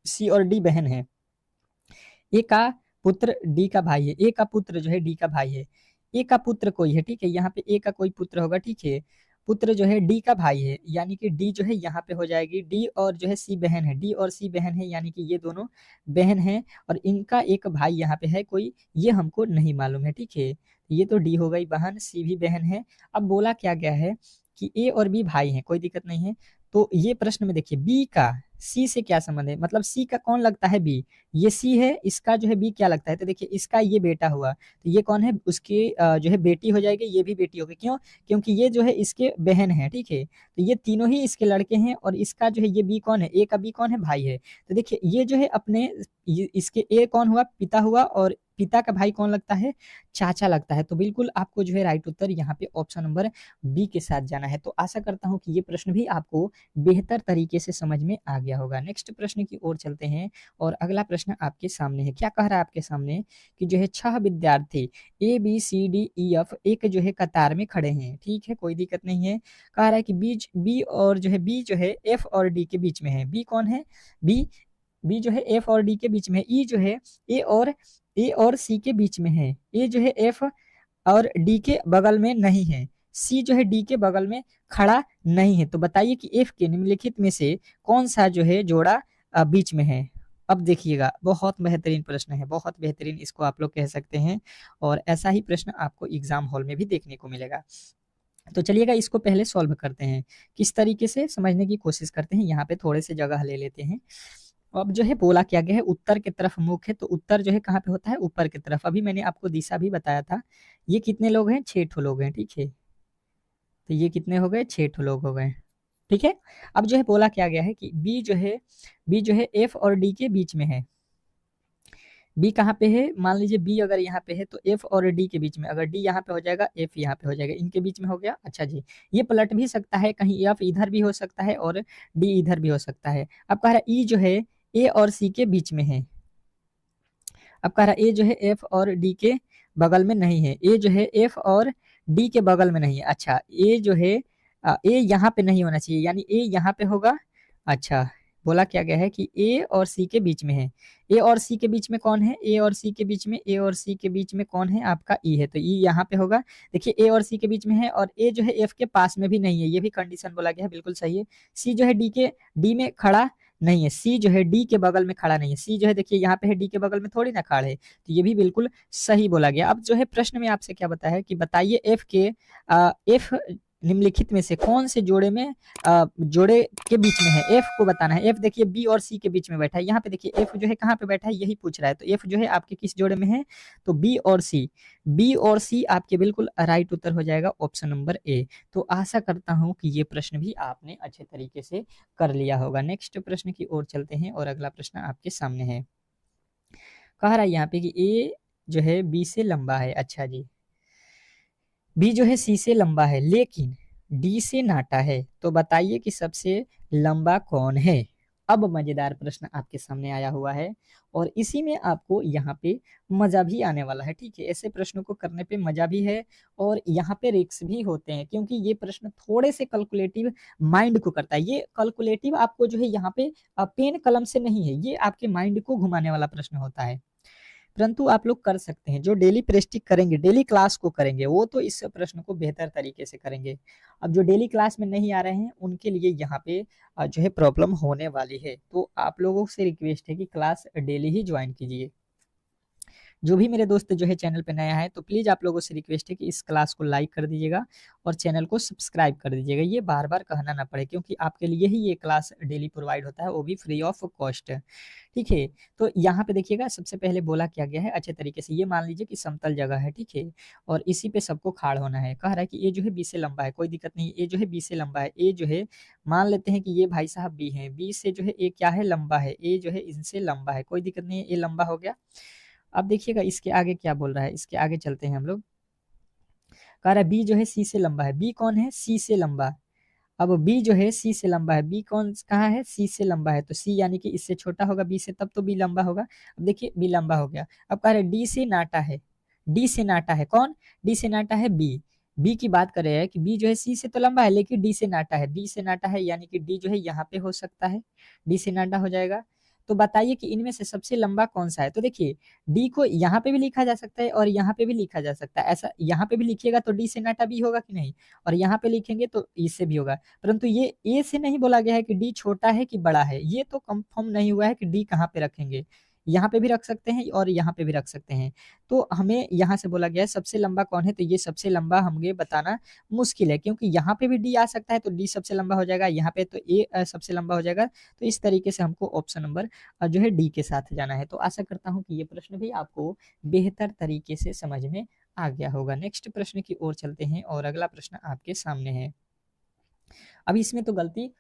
A: सी और डी बहन है। ए का पुत्र डी का भाई है। ए का पुत्र जो है डी का भाई है। ए का पुत्र कोई है, ठीक है। यहाँ पे ए का कोई पुत्र होगा, ठीक है। पुत्र जो है डी का भाई है, यानी कि डी जो है यहाँ पे हो जाएगी डी, और जो है सी बहन है। डी और सी बहन है, यानी कि ये दोनों बहन हैं, और इनका एक भाई यहाँ पे है कोई, ये हमको नहीं मालूम है, ठीक है। ये तो डी हो गई बहन, सी भी बहन है। अब बोला क्या गया है कि ए और बी भाई हैं, कोई दिक्कत नहीं है। तो ये प्रश्न में देखिए, बी का सी से क्या संबंध है, मतलब सी का कौन लगता है, बी। ये सी है, इसका जो है बी क्या लगता है, तो देखिए इसका ये बेटा हुआ, तो ये कौन है, उसकी जो है बेटी हो जाएगी, ये भी बेटी होगी। क्यों, क्योंकि ये जो है इसके बहन है, ठीक है। तो ये तीनों ही इसके लड़के हैं, और इसका जो है ये बी कौन है, ए का बी कौन है, भाई है। तो देखिए ये जो है अपने इसके ए कौन हुआ, पिता हुआ, और पिता का भाई कौन लगता है, चाचा लगता है। तो बिल्कुल आपको जो है राइट उत्तर यहाँ पे ऑप्शन नंबर बी के साथ जाना है। तो आशा करता हूँ कि ये प्रश्न भी आपको बेहतर तरीके से समझ में आ गया होगा। नेक्स्ट प्रश्न की ओर चलते हैं और अगला प्रश्न आपके सामने है। क्या कह रहा है आपके सामने कि जो है 6 विद्यार्थी A B C D E F एक जो है कतार में खड़े हैं, ठीक है, कोई दिक्कत नहीं है। कह रहा है कि बीच बी और जो है बी जो है एफ और डी के बीच में है। बी कौन है, बी। बी जो है एफ और डी के बीच में है। ई जो है ए और सी के बीच में है। ए जो है एफ और डी के बगल में नहीं है। सी जो है डी के बगल में खड़ा नहीं है। तो बताइए कि एफ के निम्नलिखित में से कौन सा जो है जोड़ा बीच में है। अब देखिएगा, बहुत बेहतरीन प्रश्न है, बहुत बेहतरीन इसको आप लोग कह सकते हैं, और ऐसा ही प्रश्न आपको एग्जाम हॉल में भी देखने को मिलेगा। तो चलिएगा इसको पहले सॉल्व करते हैं, किस तरीके से समझने की कोशिश करते हैं। यहाँ पे थोड़े से जगह ले लेते हैं। अब जो है बोला क्या गया है, उत्तर की तरफ मुख है, तो उत्तर जो है कहाँ पे होता है, ऊपर की तरफ। अभी मैंने आपको दिशा भी बताया था। ये कितने लोग हैं, 6 ठो लोग हैं, ठीक है। तो ये कितने हो गए, 6 ठो लोग हो गए, ठीक है। अब जो है बोला क्या गया है कि बी जो है एफ और डी के बीच में है। बी कहाँ पे है, मान लीजिए बी अगर यहाँ पे है तो एफ और डी के बीच में, अगर डी यहाँ पे हो जाएगा एफ यहाँ पे हो जाएगा, इनके बीच में हो गया। अच्छा जी, ये पलट भी सकता है, कहीं एफ इधर भी हो सकता है और डी इधर भी हो सकता है। अब कह रहा है ई जो है ए और सी के बीच में है। अब कह रहा है ए जो है एफ और डी के बगल में नहीं है, ए जो है एफ और डी के बगल में नहीं है। अच्छा, ए जो है ए यहाँ पे नहीं होना चाहिए, यानी ए यहाँ पे होगा। अच्छा, बोला क्या गया है कि ए और सी के बीच में है। ए और सी के बीच में कौन है, ए और सी के बीच में, ए और सी के बीच में कौन है, आपका ई है, तो ई यहाँ पे होगा। देखिए ए और सी के बीच में है और ए जो है एफ के पास में भी नहीं है, ये भी कंडीशन बोला गया है, बिल्कुल सही है। सी जो है डी में खड़ा नहीं है, सी जो है डी के बगल में खड़ा नहीं है, सी जो है देखिए यहाँ पे है, डी के बगल में थोड़ी ना खड़ा है, तो ये भी बिल्कुल सही बोला गया। अब जो है प्रश्न में आपसे क्या बताया है कि बताइए एफ निम्नलिखित में से कौन से जोड़े के बीच में है, एफ को बताना है। एफ देखिए बी और सी के बीच में बैठा है, यहाँ पे देखिए एफ जो है कहाँ पे बैठा है, यही पूछ रहा है, तो एफ जो है आपके किस जोड़े में है, तो बी और सी। बी और सी आपके बिल्कुल राइट उत्तर हो जाएगा ऑप्शन नंबर ए। तो आशा करता हूं कि ये प्रश्न भी आपने अच्छे तरीके से कर लिया होगा। नेक्स्ट प्रश्न की ओर चलते हैं और अगला प्रश्न आपके सामने है। कह रहा है यहाँ पे कि ए जो है बी से लंबा है। अच्छा जी, बी जो है सी से लंबा है लेकिन डी से नाटा है, तो बताइए कि सबसे लंबा कौन है। अब मजेदार प्रश्न आपके सामने आया हुआ है और इसी में आपको यहाँ पे मजा भी आने वाला है। ठीक है, ऐसे प्रश्नों को करने पे मजा भी है और यहाँ पे रिस्क भी होते हैं, क्योंकि ये प्रश्न थोड़े से कैलकुलेटिव माइंड को करता है। ये कैलकुलेटिव आपको जो है यहाँ पे पेन कलम से नहीं है, ये आपके माइंड को घुमाने वाला प्रश्न होता है। परंतु आप लोग कर सकते हैं, जो डेली प्रैक्टिस करेंगे, डेली क्लास को करेंगे, वो तो इस प्रश्न को बेहतर तरीके से करेंगे। अब जो डेली क्लास में नहीं आ रहे हैं उनके लिए यहाँ पे जो है प्रॉब्लम होने वाली है, तो आप लोगों से रिक्वेस्ट है कि क्लास डेली ही ज्वाइन कीजिए। जो भी मेरे दोस्त जो है चैनल पे नया है तो प्लीज़ आप लोगों से रिक्वेस्ट है कि इस क्लास को लाइक कर दीजिएगा और चैनल को सब्सक्राइब कर दीजिएगा, ये बार बार कहना ना पड़े, क्योंकि आपके लिए ही ये क्लास डेली प्रोवाइड होता है, वो भी फ्री ऑफ कॉस्ट। ठीक है, तो यहाँ पे देखिएगा सबसे पहले बोला क्या गया है अच्छे तरीके से, ये मान लीजिए कि समतल जगह है, ठीक है, और इसी पे सबको खाड़ होना है। कह रहा है कि ये जो है बी से लंबा है, कोई दिक्कत नहीं, ये जो है बी से लंबा है, ए जो है मान लेते हैं कि ये भाई साहब बी है, बी से जो है ए क्या है, लंबा है, ए जो है इनसे लंबा है, कोई दिक्कत नहीं है, ए लंबा हो गया। अब देखिएगा इसके आगे क्या बोल रहा है, इसके आगे चलते हैं हम लोग। कह रहा है बी जो है सी से लंबा है, बी कौन है, सी से लंबा। अब बी जो है सी से लंबा है, बी कौन कहाँ है, सी से लंबा है, तो सी यानी कि इससे छोटा होगा बी से, तब तो बी लंबा होगा। अब देखिए बी लंबा हो गया। अब कह रहे डी से नाटा है, डी से नाटा है कौन, डी से नाटा है बी। बी की बात कर रहे हैं कि बी जो है सी से तो लंबा है लेकिन डी से नाटा है, डी से नाटा है यानी कि डी जो है यहाँ पे हो सकता है, डी से नाटा हो जाएगा। तो बताइए कि इनमें से सबसे लंबा कौन सा है, तो देखिए डी को यहाँ पे भी लिखा जा सकता है और यहाँ पे भी लिखा जा सकता है, ऐसा यहाँ पे भी लिखिएगा तो डी से नाटा भी होगा कि नहीं, और यहाँ पे लिखेंगे तो इससे भी होगा। परंतु ये ए से नहीं बोला गया है कि डी छोटा है कि बड़ा है, ये तो कंफर्म नहीं हुआ है कि डी कहाँ पे रखेंगे, यहाँ पे भी रख सकते हैं और यहाँ पे भी रख सकते हैं। तो हमें यहाँ से बोला गया है सबसे लंबा कौन है, तो ये सबसे लंबा हमें बताना मुश्किल है, क्योंकि यहाँ पे भी डी आ सकता है तो डी सबसे लंबा हो जाएगा, यहाँ पे तो ए सबसे लंबा हो जाएगा। तो इस तरीके से हमको ऑप्शन नंबर जो है डी के साथ जाना है। तो आशा करता हूँ कि ये प्रश्न भी आपको बेहतर तरीके से समझ में आ गया होगा। नेक्स्ट प्रश्न की ओर चलते हैं और अगला प्रश्न आपके सामने है। अब इसमें तो गलती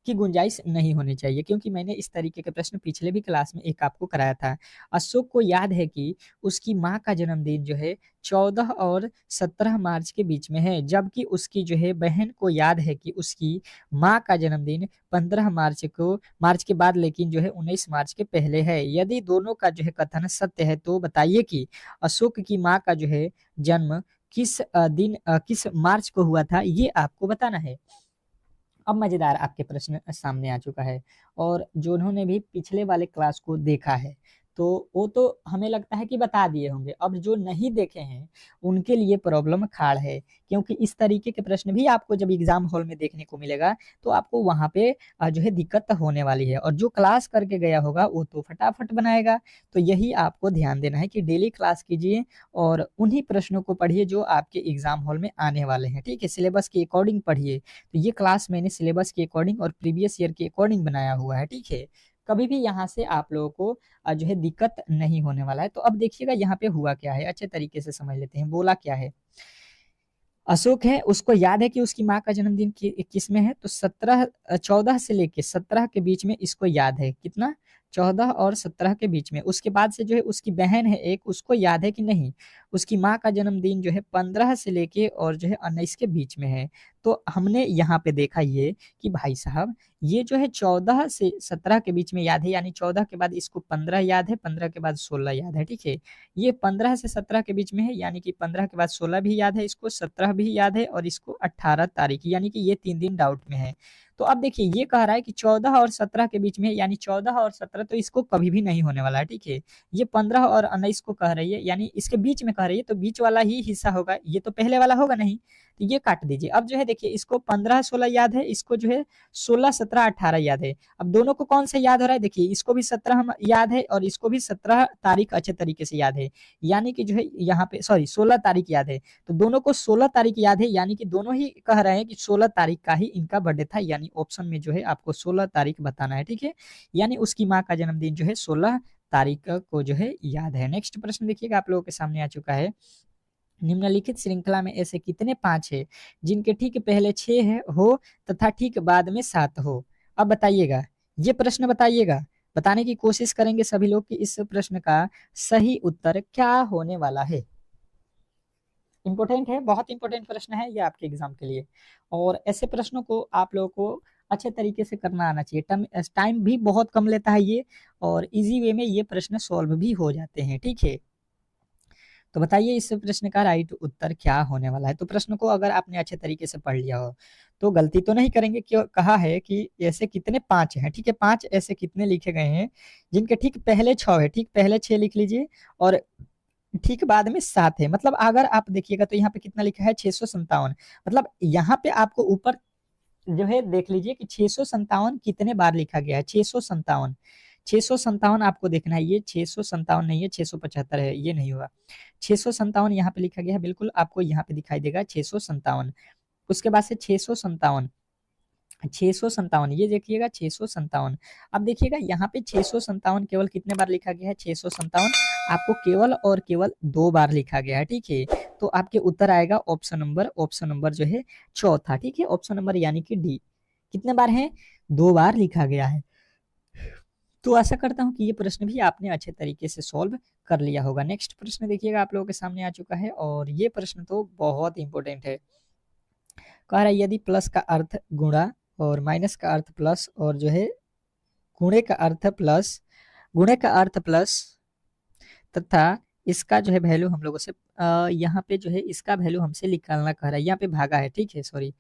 A: की गुंजाइश नहीं होनी चाहिए, क्योंकि मैंने इस तरीके के प्रश्न पिछले भी क्लास में एक आपको कराया था। अशोक को याद है कि उसकी माँ का जन्मदिन जो है 14 और 17 मार्च के बीच में है, जबकि उसकी जो है बहन को याद है कि उसकी माँ का जन्मदिन 15 मार्च के बाद लेकिन जो है 19 मार्च के पहले है। यदि दोनों का जो है कथन सत्य है तो बताइए कि अशोक की माँ का जो है जन्म किस मार्च को हुआ था, ये आपको बताना है। अब मजेदार आपके प्रश्न सामने आ चुका है, और जो उन्होंने भी पिछले वाले क्लास को देखा है तो वो तो हमें लगता है कि बता दिए होंगे। अब जो नहीं देखे हैं उनके लिए प्रॉब्लम खाड़ है, क्योंकि इस तरीके के प्रश्न भी आपको जब एग्जाम हॉल में देखने को मिलेगा तो आपको वहां पे जो है दिक्कत होने वाली है, और जो क्लास करके गया होगा वो तो फटाफट बनाएगा। तो यही आपको ध्यान देना है कि डेली क्लास कीजिए और उन्हीं प्रश्नों को पढ़िए जो आपके एग्जाम हॉल में आने वाले हैं। ठीक है, सिलेबस के अकॉर्डिंग पढ़िए। तो ये क्लास मैंने सिलेबस के अकॉर्डिंग और प्रीवियस ईयर के अकॉर्डिंग बनाया हुआ है। ठीक है, कभी भी यहाँ से आप लोगों को जो है दिक्कत नहीं होने वाला है। तो अब देखिएगा यहाँ पे हुआ क्या है, अच्छे तरीके से समझ लेते हैं। बोला क्या है, अशोक है उसको याद है कि उसकी माँ का जन्मदिन किस में है, तो 14 से लेके 17 के बीच में इसको याद है, कितना 14 और 17 के बीच में। उसके बाद से जो है उसकी बहन है एक, उसको याद है कि नहीं, उसकी माँ का जन्मदिन जो है 15 से लेके और जो है 19 के बीच में है। तो हमने यहाँ पे देखा ये कि भाई साहब ये जो है 14 से 17 के बीच में याद है, यानी 14 के बाद इसको 15 याद है, 15 के बाद 16 याद है, ठीक है। ये 15 से 17 के बीच में है, यानी कि 15 के बाद 16 भी याद है इसको, 17 भी याद है और इसको 18 तारीख, यानी कि ये 3 दिन डाउट में है। तो अब देखिए ये कह रहा है कि 14 और 17 के बीच में, यानी 14 और 17 तो इसको कभी भी नहीं होने वाला है, ठीक है। ये 15 और 19 को कह रही है, यानी इसके बीच में कह रही है, तो बीच वाला ही हिस्सा होगा, ये तो पहले वाला होगा नहीं, तो ये काट दीजिए। अब जो है देखिए इसको 15 16 याद है, इसको जो है 16 17 18 याद है। अब दोनों को कौन सा याद हो रहा है, देखिए इसको भी 17 हम याद है और इसको भी 17 तारीख अच्छे तरीके से याद है, यानी कि जो है यहाँ पे सॉरी 16 तारीख याद है। तो दोनों को 16 तारीख याद है, यानी कि दोनों ही कह रहे हैं कि 16 तारीख का ही इनका बर्थडे था, यानी ऑप्शन में जो है आपको 16 तारीख बताना है, ठीक है। यानी उसकी माँ का जन्मदिन जो है 16 तारीख को जो है याद है। नेक्स्ट प्रश्न देखिएगा आप लोगों के सामने आ चुका है। निम्नलिखित श्रृंखला में ऐसे कितने 5 है जिनके ठीक पहले 6 है हो तथा ठीक बाद में 7 हो। अब बताइएगा, ये प्रश्न बताइएगा, बताने की कोशिश करेंगे सभी लोग कि इस प्रश्न का सही उत्तर क्या होने वाला है। इंपॉर्टेंट है, बहुत इंपॉर्टेंट प्रश्न है ये आपके एग्जाम के लिए, और ऐसे प्रश्नों को आप लोगों को अच्छे तरीके से करना आना चाहिए। टाइम भी बहुत कम लेता है ये, और इजी वे में ये प्रश्न सॉल्व भी हो जाते हैं, ठीक है। तो बताइए इस प्रश्न का राइट उत्तर क्या होने वाला है। तो प्रश्न को अगर आपने अच्छे तरीके से पढ़ लिया हो तो गलती तो नहीं करेंगे। क्यों कहा है कि ऐसे कितने 5 हैं, ठीक है। 5 ऐसे कितने लिखे गए हैं जिनके ठीक पहले 6 है, ठीक पहले 6 लिख लीजिए और ठीक बाद में 7 है। मतलब अगर आप देखिएगा तो यहाँ पे कितना लिखा है 657। मतलब यहाँ पे आपको ऊपर जो है देख लीजिए कि 657 कितने बार लिखा गया है। 657 657 आपको देखना है, ये 657 नहीं है, 675 है, ये नहीं होगा। 657 यहाँ पे लिखा गया है, बिल्कुल आपको यहाँ पे दिखाई देगा 657। उसके बाद से 657 657 ये देखिएगा 657। अब देखिएगा यहाँ पे 657 केवल कितने बार लिखा गया है, 657 आपको केवल और केवल 2 बार लिखा गया है, ठीक है। तो आपके उत्तर आएगा ऑप्शन नंबर जो है चौथा, ठीक है। ऑप्शन नंबर यानी कि डी। कितने बार है, 2 बार लिखा गया है। तो आशा करता हूँ कि ये प्रश्न भी आपने अच्छे तरीके से सॉल्व कर लिया होगा। नेक्स्ट प्रश्न देखिएगा आप लोगों के सामने आ चुका है, और ये प्रश्न तो बहुत इंपॉर्टेंट है। कह रहा है यदि प्लस का अर्थ गुणा और माइनस का अर्थ प्लस और जो है गुणे का अर्थ प्लस तथा इसका जो है वैल्यू हम लोगों से यहाँ पे जो है इसका वैल्यू हमसे निकालना कह रहा है। यहाँ पे भागा है, ठीक है, सॉरी।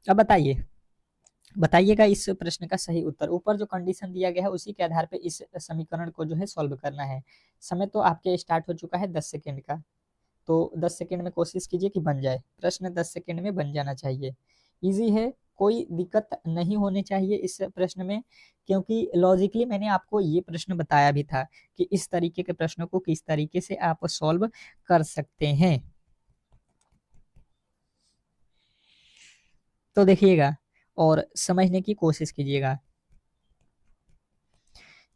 A: अब बताइएगा इस प्रश्न का सही उत्तर। ऊपर जो कंडीशन दिया गया है उसी के आधार पे इस समीकरण को जो है सॉल्व करना है। समय तो आपके स्टार्ट हो चुका है 10 सेकेंड का, तो 10 सेकेंड में कोशिश कीजिए कि बन जाए प्रश्न, 10 सेकेंड में बन जाना चाहिए। इजी है, कोई दिक्कत नहीं होनी चाहिए इस प्रश्न में, क्योंकि लॉजिकली मैंने आपको ये प्रश्न बताया भी था कि इस तरीके के प्रश्नों को किस तरीके से आप सॉल्व कर सकते हैं। तो देखिएगा और समझने की कोशिश कीजिएगा।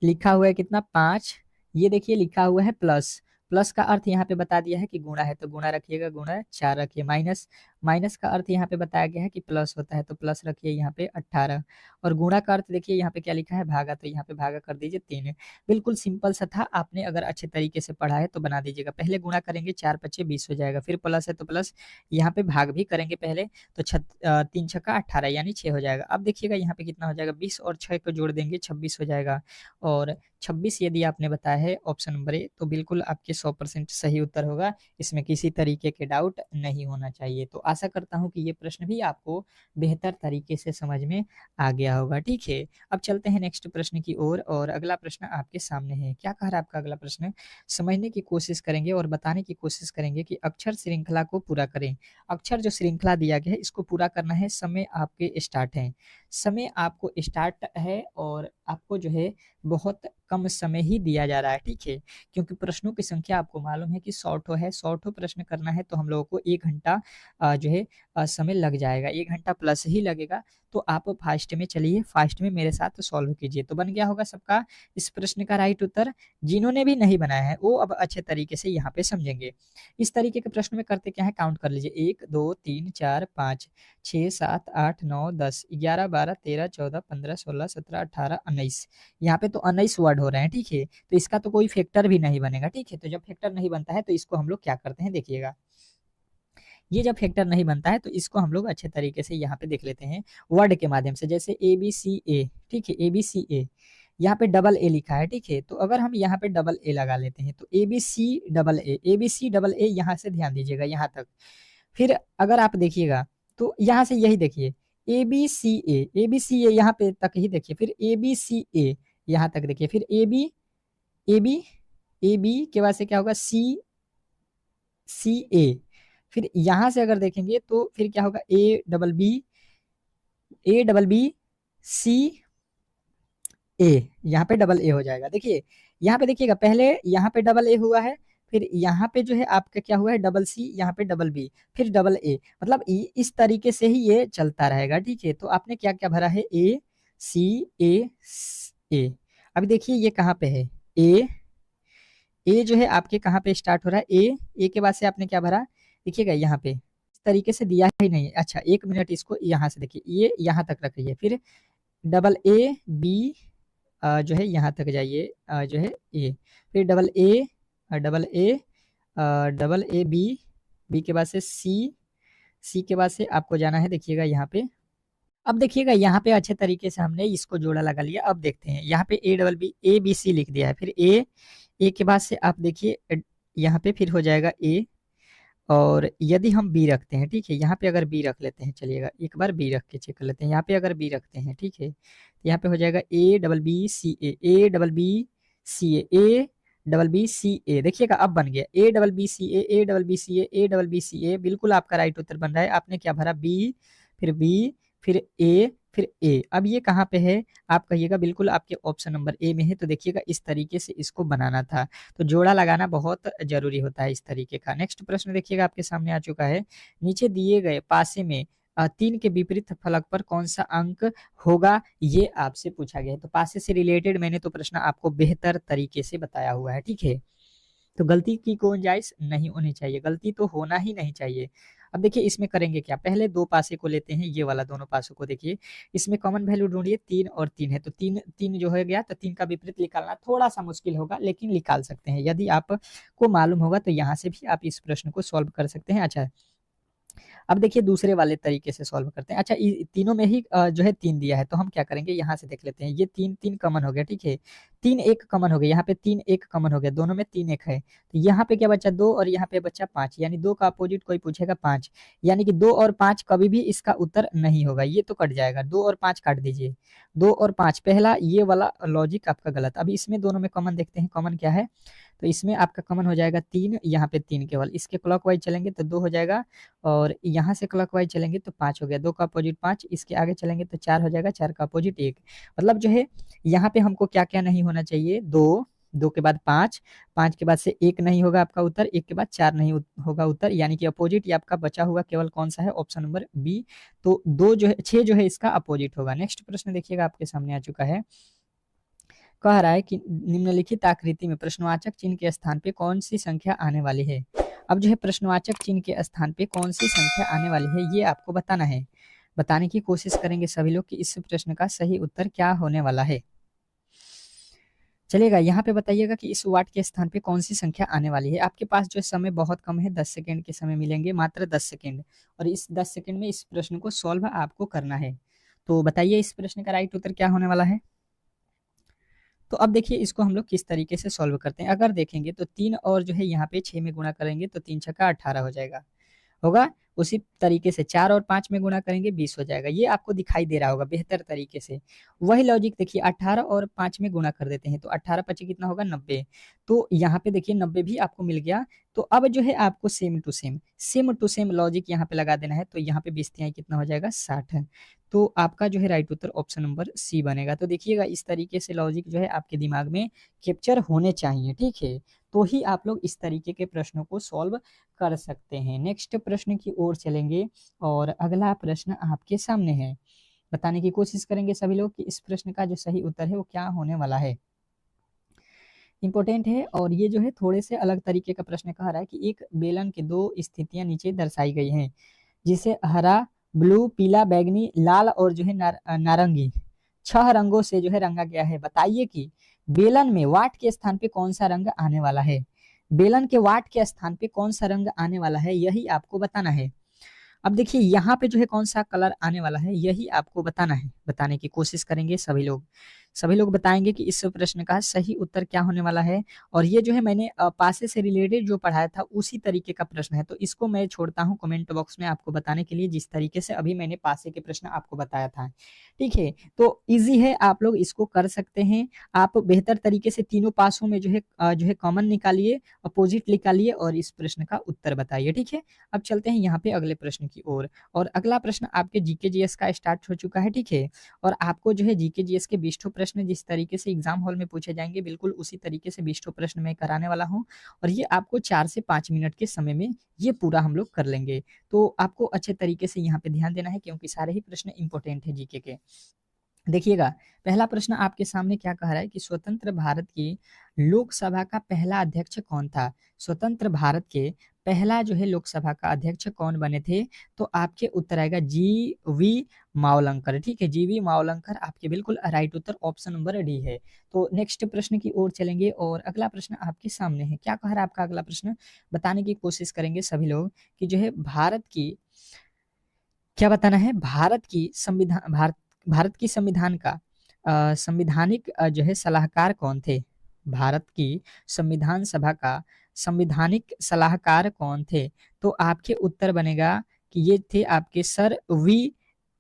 A: लिखा हुआ है कितना 5, ये देखिए लिखा हुआ है प्लस। प्लस का अर्थ यहाँ पे बता दिया है कि गुणा है, तो गुणा रखिएगा, गुणा 4 रखिए। माइनस का अर्थ यहाँ पे बताया गया है कि प्लस होता है, तो प्लस रखिए यहाँ पे 18। और गुणा का अर्थ देखिए यहाँ पे क्या लिखा है, भागा, तो यहाँ पे भागा कर दीजिए 3। बिल्कुल सिंपल सा था, आपने अगर अच्छे तरीके से पढ़ा है तो बना दीजिएगा। पहले गुणा करेंगे, 4 पच्चे 20 हो जाएगा, फिर प्लस है तो प्लस, यहाँ पे भाग भी करेंगे पहले, तो 3 छक्का 18 यानी 6 हो जाएगा। अब देखिएगा यहाँ पे कितना हो जाएगा, 20 और 6 को जोड़ देंगे 26 हो जाएगा। और 26 यदि आपने बताया है ऑप्शन नंबर ए, तो बिल्कुल आपके 100% सही उत्तर होगा। इसमें किसी तरीके के डाउट नहीं होना चाहिए। तो आशा करता हूं कि ये प्रश्न भी आपको बेहतर तरीके से समझ में आ गया होगा, ठीक है। अब चलते हैं नेक्स्ट प्रश्न की ओर, और अगला प्रश्न आपके सामने है। क्या कह रहा है आपका अगला प्रश्न, समझने की कोशिश करेंगे और बताने की कोशिश करेंगे कि अक्षर श्रृंखला को पूरा करें। अक्षर जो श्रृंखला दिया गया है इसको पूरा करना है। समय आपके स्टार्ट है, समय आपको स्टार्ट है, और आपको जो है बहुत कम समय ही दिया जा रहा है, ठीक है। क्योंकि प्रश्नों की संख्या आपको मालूम है कि 100 है, 100 प्रश्न करना है तो हम लोगों को 1 घंटा जो है समय लग जाएगा, 1 घंटा प्लस ही लगेगा। तो आप फास्ट में चलिए, फास्ट में मेरे साथ सॉल्व कीजिए। तो बन गया होगा सबका इस प्रश्न का राइट उत्तर। जिन्होंने भी नहीं बनाया है वो अब अच्छे तरीके से यहाँ पे समझेंगे। इस तरीके के प्रश्न में करते क्या है, काउंट कर लीजिए, 1 2 3 4 5 6 7 8 9 10 11 12 13 14 15 16 17 18 19। यहाँ पे तो 19 वर्ड हो रहे हैं, ठीक है, तो इसका तो कोई फैक्टर भी नहीं बनेगा, ठीक है। तो जब फैक्टर नहीं बनता है तो इसको हम लोग क्या करते हैं, देखिएगा, ये जब फैक्टर नहीं बनता है तो इसको हम लोग अच्छे तरीके से यहाँ पे देख लेते हैं वर्ड के माध्यम से, जैसे ABCA, ठीक है, ABCA, यहाँ पे डबल ए लिखा है, ठीक है, तो अगर हम यहाँ पे डबल ए लगा लेते हैं तो ABC डबल ए, यहाँ से ध्यान दीजिएगा यहाँ तक। फिर अगर आप देखिएगा तो यहाँ से यही देखिए ABCA यहाँ पे तक ही देखिए, फिर ABCA यहाँ तक देखिए, फिर AB के बाद से क्या होगा, CA, फिर यहाँ से अगर देखेंगे तो फिर क्या होगा, ABBC यहाँ पे डबल ए हो जाएगा। देखिए यहाँ पे देखिएगा, पहले यहाँ पे डबल ए हुआ है, फिर यहाँ पे जो है आपका क्या हुआ है, डबल सी, यहाँ पे डबल बी, फिर डबल ए, मतलब इस तरीके से ही ये चलता रहेगा, ठीक है। तो आपने क्या क्या भरा है, A। अभी देखिए ये कहाँ पे है, ए जो है आपके कहाँ पे स्टार्ट हो रहा है, ए के बाद से आपने क्या भरा, देखिएगा यहाँ पे इस तरीके से दिया ही नहीं है। अच्छा 1 मिनट, इसको यहाँ से देखिए, ये यहाँ तक रखिए, फिर डबल ए बी जो है यहाँ तक जाइए, जो है ए, फिर डबल ए बी के बाद से सी के बाद से आपको जाना है, देखिएगा यहाँ पे। अब देखिएगा यहाँ पे अच्छे तरीके से हमने इसको जोड़ा लगा लिया। अब देखते हैं यहाँ पे ABC लिख दिया है, फिर ए के बाद से आप देखिए यहाँ पे फिर हो जाएगा ए, और यदि हम बी रखते हैं, ठीक है, यहाँ पे अगर बी रख लेते हैं, चलिएगा एक बार बी रख के चेक कर लेते हैं, यहाँ पे अगर बी रखते हैं, ठीक है, तो यहाँ पे हो जाएगा A BB CA, देखिएगा अब बन गया A BB CA, बिल्कुल आपका राइट उत्तर बन रहा है। आपने क्या भरा, बी, फिर बी, फिर ए। अब ये कहाँ पे है, आप कहिएगा, बिल्कुल आपके ऑप्शन नंबर ए में है। तो देखिएगा इस तरीके से इसको बनाना था, तो जोड़ा लगाना बहुत जरूरी होता है इस तरीके का। नेक्स्ट प्रश्न देखिएगा आपके सामने आ चुका है, नीचे दिए गए पासे में 3 के विपरीत फलक पर कौन सा अंक होगा, ये आपसे पूछा गया है। तो पासे से रिलेटेड मैंने तो प्रश्न आपको बेहतर तरीके से बताया हुआ है, ठीक है। तो गलती की गुंजाइश नहीं होनी चाहिए, गलती तो होना ही नहीं चाहिए। अब देखिए इसमें करेंगे क्या, पहले 2 पासे को लेते हैं, ये वाला दोनों पासों को देखिए, इसमें कॉमन वैल्यू ढूंढिए, 3 और 3 है, तो 3 जो हो गया, तो 3 का विपरीत निकालना थोड़ा सा मुश्किल होगा, लेकिन निकाल सकते हैं। यदि आपको मालूम होगा तो यहाँ से भी आप इस प्रश्न को सॉल्व कर सकते हैं। अच्छा अब देखिए दूसरे वाले तरीके से सॉल्व करते हैं। अच्छा तीनों में ही जो है 3 दिया है, तो हम क्या करेंगे, यहाँ से देख लेते हैं, ये 3 कॉमन हो गया, ठीक है, 3 1 कॉमन हो गया, यहाँ पे 3 1 कॉमन हो गया, दोनों में 3 1 है, तो यहाँ पे क्या बचा, 2 और यहाँ पे बचा 5, यानी 2 का अपोजिट कोई पूछेगा 5, यानी कि 2 और 5 कभी भी इसका उत्तर नहीं होगा, ये तो कट जाएगा, 2 और 5 काट दीजिए, 2 और 5, पहला ये वाला लॉजिक आपका गलत। अभी इसमें दोनों में कॉमन देखते हैं, कॉमन क्या है, तो इसमें आपका कॉमन हो जाएगा 3, यहाँ पे 3 केवल, इसके क्लॉकवाइज चलेंगे तो 2 हो जाएगा, और यहाँ से क्लॉकवाइज चलेंगे तो 5 हो गया, 2 का अपोजिट 5, इसके आगे चलेंगे तो 4 हो जाएगा, 4 का अपोजिट 1, मतलब जो है यहाँ पे हमको क्या क्या नहीं होना चाहिए, 2 के बाद 5 के बाद से 1 नहीं होगा आपका उत्तर, 1 के बाद 4 नहीं होगा उत्तर, यानी कि अपोजिट ये आपका बचा हुआ केवल कौन सा है, ऑप्शन नंबर बी। तो 2 जो है 6 जो है इसका अपोजिट होगा। नेक्स्ट प्रश्न देखिएगा आपके सामने आ चुका है, कह रहा है कि निम्नलिखित आकृति में प्रश्नवाचक चिन्ह के स्थान पे कौन सी संख्या आने वाली है। अब जो है प्रश्नवाचक चिन्ह के स्थान पे कौन सी संख्या आने वाली है, ये आपको बताना है। बताने की कोशिश करेंगे सभी लोग कि इस प्रश्न का सही उत्तर क्या होने वाला है। चलेगा, यहाँ पे बताइएगा कि इस वाट के स्थान पे कौन सी संख्या आने वाली है। आपके पास जो समय बहुत कम है, 10 सेकेंड के समय मिलेंगे, मात्र 10 सेकेंड, और इस 10 सेकेंड में इस प्रश्न को सॉल्व आपको करना है। तो बताइए इस प्रश्न का राइट उत्तर क्या होने वाला है। तो अब देखिए इसको हम लोग किस तरीके से सॉल्व करते हैं। अगर देखेंगे तो 3 और जो है यहाँ पे 6 में गुणा करेंगे तो 3 छक्का 18 हो जाएगा, होगा। उसी तरीके से 4 और 5 में गुणा करेंगे 20 हो जाएगा, ये आपको दिखाई दे रहा होगा बेहतर तरीके से। वही लॉजिक देखिए 18 और 5 में गुणा कर देते हैं, तो 18 5 कितना होगा, 90। तो यहाँ पे देखिए 90 भी आपको मिल गया। तो अब जो है आपको सेम टू सेम लॉजिक यहाँ पे लगा देना है, तो यहाँ पे 20 कितना हो जाएगा, 60। तो आपका जो है राइट उत्तर ऑप्शन नंबर सी बनेगा। तो देखिएगा इस तरीके से लॉजिक जो है आपके दिमाग में कैप्चर होने चाहिए, ठीक है, तो ही आप लोग इस तरीके के प्रश्नों को सॉल्व कर सकते हैं। नेक्स्ट प्रश्न की ओर चलेंगे, और अगला प्रश्न आपके सामने है। बताने की कोशिश करेंगे सभी लोग कि इस प्रश्न का जो सही उत्तर है वो क्या होने वाला है। इंपॉर्टेंट है, और ये जो है थोड़े से अलग तरीके का प्रश्न कह रहा है कि एक बेलन के 2 स्थितियां नीचे दर्शाई गई हैं, जिसे हरा, ब्लू, पीला, बैगनी, लाल और जो है नारंगी 6 रंगों से जो है रंगा गया है। बताइए कि बेलन में वाट के स्थान पे कौन सा रंग आने वाला है। बेलन के वाट के स्थान पे कौन सा रंग आने वाला है, यही आपको बताना है। अब देखिए यहाँ पे जो है कौन सा कलर आने वाला है, यही आपको बताना है। बताने की कोशिश करेंगे सभी लोग। सभी लोग बताएंगे कि इस प्रश्न का सही उत्तर क्या होने वाला है। और ये जो है मैंने पासे से रिलेटेड जो पढ़ाया था उसी तरीके का प्रश्न है, तो इसको मैं छोड़ता हूँ कमेंट बॉक्स में आपको बताने के लिए, जिस तरीके से अभी मैंने पासे के प्रश्न आपको बताया था। ठीक है, तो इजी है, आप लोग इसको कर सकते हैं। आप बेहतर तरीके से तीनों पासों में जो है कॉमन निकालिए, अपोजिट निकालिए और इस प्रश्न का उत्तर बताइए। ठीक है, अब चलते हैं यहाँ पे अगले प्रश्न की ओर। और अगला प्रश्न आपके जीके जीएस का स्टार्ट हो चुका है। ठीक है, और आपको जो है जीके जीएस के 20 प्रश्न जिस तरीके से एग्जाम हॉल में पूछे जाएंगे, बिल्कुल उसी तरीके से 20 प्रश्न मैं कराने वाला हूँ। और ये आपको 4 से 5 मिनट के समय में ये पूरा हम लोग कर लेंगे। तो आपको अच्छे तरीके से यहाँ पे ध्यान देना है, क्योंकि सारे ही प्रश्न इंपॉर्टेंट है जीके के। देखिएगा, पहला प्रश्न आपके सामने क्या कह रहा है कि स्वतंत्र भारत की लोकसभा का पहला अध्यक्ष कौन था। स्वतंत्र भारत के पहला जो है लोकसभा का अध्यक्ष कौन बने थे, तो आपके उत्तर आएगा जी वी मावलंकर। ठीक है, जी वी मावलंकर आपके बिल्कुल राइट उत्तर, ऑप्शन नंबर डी है। तो नेक्स्ट प्रश्न की ओर चलेंगे और अगला प्रश्न आपके सामने है। क्या कह रहा है आपका अगला प्रश्न, बताने की कोशिश करेंगे सभी लोग कि जो है भारत की, क्या बताना है, भारत की संविधान का संविधानिक जो है सलाहकार कौन थे। भारत की संविधान सभा का संविधानिक सलाहकार कौन थे, तो आपके उत्तर बनेगा कि ये थे आपके सर वी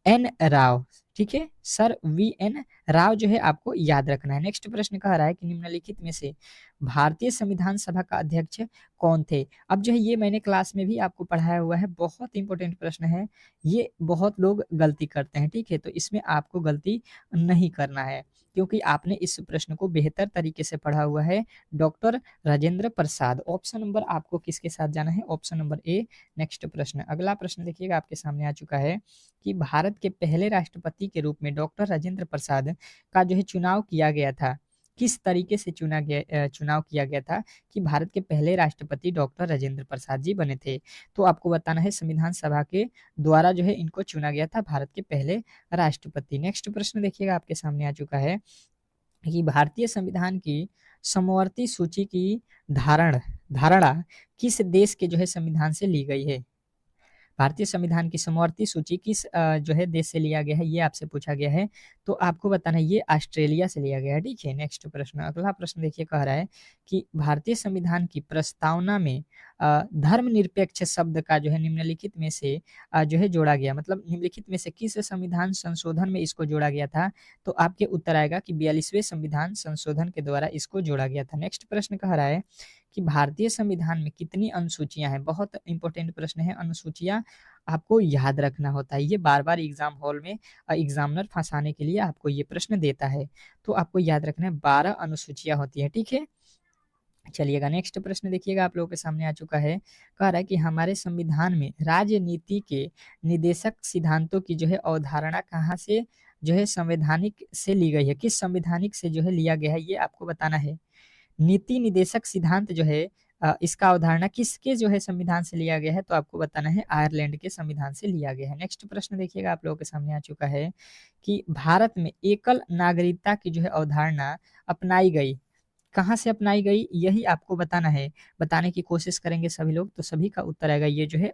A: एन राव। ठीक है, सर वी एन राव जो है आपको याद रखना है। नेक्स्ट प्रश्न कह रहा है कि निम्नलिखित में से भारतीय संविधान सभा का अध्यक्ष कौन थे। अब जो है ये मैंने क्लास में भी आपको पढ़ाया हुआ है, बहुत इंपॉर्टेंट प्रश्न है ये, बहुत लोग गलती करते हैं। ठीक है, तो इसमें आपको गलती नहीं करना है, क्योंकि आपने इस प्रश्न को बेहतर तरीके से पढ़ा हुआ है। Doctor Rajendra Prasad, option number आपको किसके साथ जाना है, ऑप्शन नंबर ए। नेक्स्ट प्रश्न, अगला प्रश्न देखिएगा आपके सामने आ चुका है कि भारत के पहले राष्ट्रपति के रूप में डॉक्टर राजेंद्र प्रसाद का जो है चुनाव किया गया था। किस तरीके से चुनाव किया गया था कि भारत के पहले राष्ट्रपति डॉक्टर राजेंद्र प्रसाद जी बने थे। तो आपको बताना है संविधान सभा के द्वारा जो है इनको चुना गया था भारत के पहले राष्ट्रपति। नेक्स्ट प्रश्न देखिएगा आपके सामने आ चुका है कि भारतीय संविधान की समवर्ती सूची की धारणा किस देश के जो है संविधान से ली गई है। भारतीय संविधान की समवर्ती सूची किस जो है देश से लिया गया है, ये आपसे पूछा गया है। तो आपको बताना है ये ऑस्ट्रेलिया से लिया गया है। ठीक है, नेक्स्ट प्रश्न, अगला प्रश्न देखिए कह रहा है कि भारतीय संविधान की प्रस्तावना में धर्मनिरपेक्ष शब्द का जो है निम्नलिखित में से जो है जोड़ा गया, मतलब निम्नलिखित में से किस संविधान संशोधन में इसको जोड़ा गया था, तो आपके उत्तर आएगा कि 42वें संविधान संशोधन के द्वारा इसको जोड़ा गया था। नेक्स्ट प्रश्न कह रहा है कि भारतीय संविधान में कितनी अनुसूचियां हैं। बहुत इंपॉर्टेंट प्रश्न है, अनुसूचियां आपको याद रखना होता है, ये बार बार एग्जाम हॉल में एग्जामिनर फंसाने के लिए आपको ये प्रश्न देता है। तो आपको याद रखना है 12 अनुसूचियां होती है। ठीक है, चलिएगा नेक्स्ट प्रश्न देखिएगा आप लोगों के सामने आ चुका है। कह रहा है कि हमारे संविधान में राजनीति के निदेशक सिद्धांतों की जो है अवधारणा कहाँ से जो है संवैधानिक से ली गई है, किस संवैधानिक से जो है लिया गया है, ये आपको बताना है। नीति निदेशक सिद्धांत जो है इसका अवधारणा किसके जो है संविधान से लिया गया है, तो आपको बताना है आयरलैंड के संविधान से लिया गया है। नेक्स्ट प्रश्न देखिएगा आप लोगों के सामने आ चुका है कि भारत में एकल नागरिकता की जो है अवधारणा अपनाई गई, कहाँ से अपनाई गई, यही आपको बताना है। बताने की कोशिश करेंगे सभी लोग, तो सभी का उत्तर आएगा ये जो है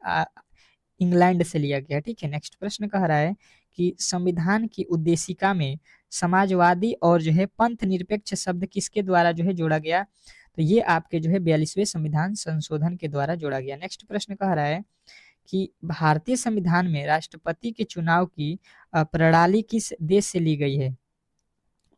A: इंग्लैंड से लिया गया। ठीक है, नेक्स्ट प्रश्न कह रहा है कि संविधान की उद्देशिका में समाजवादी और जो है पंथ निरपेक्ष शब्द किसके द्वारा जो है जोड़ा गया, तो ये आपके जो है 42वें संविधान संशोधन के द्वारा जोड़ा गया। नेक्स्ट प्रश्न कह रहा है कि भारतीय संविधान में राष्ट्रपति के चुनाव की प्रणाली किस देश से ली गई है,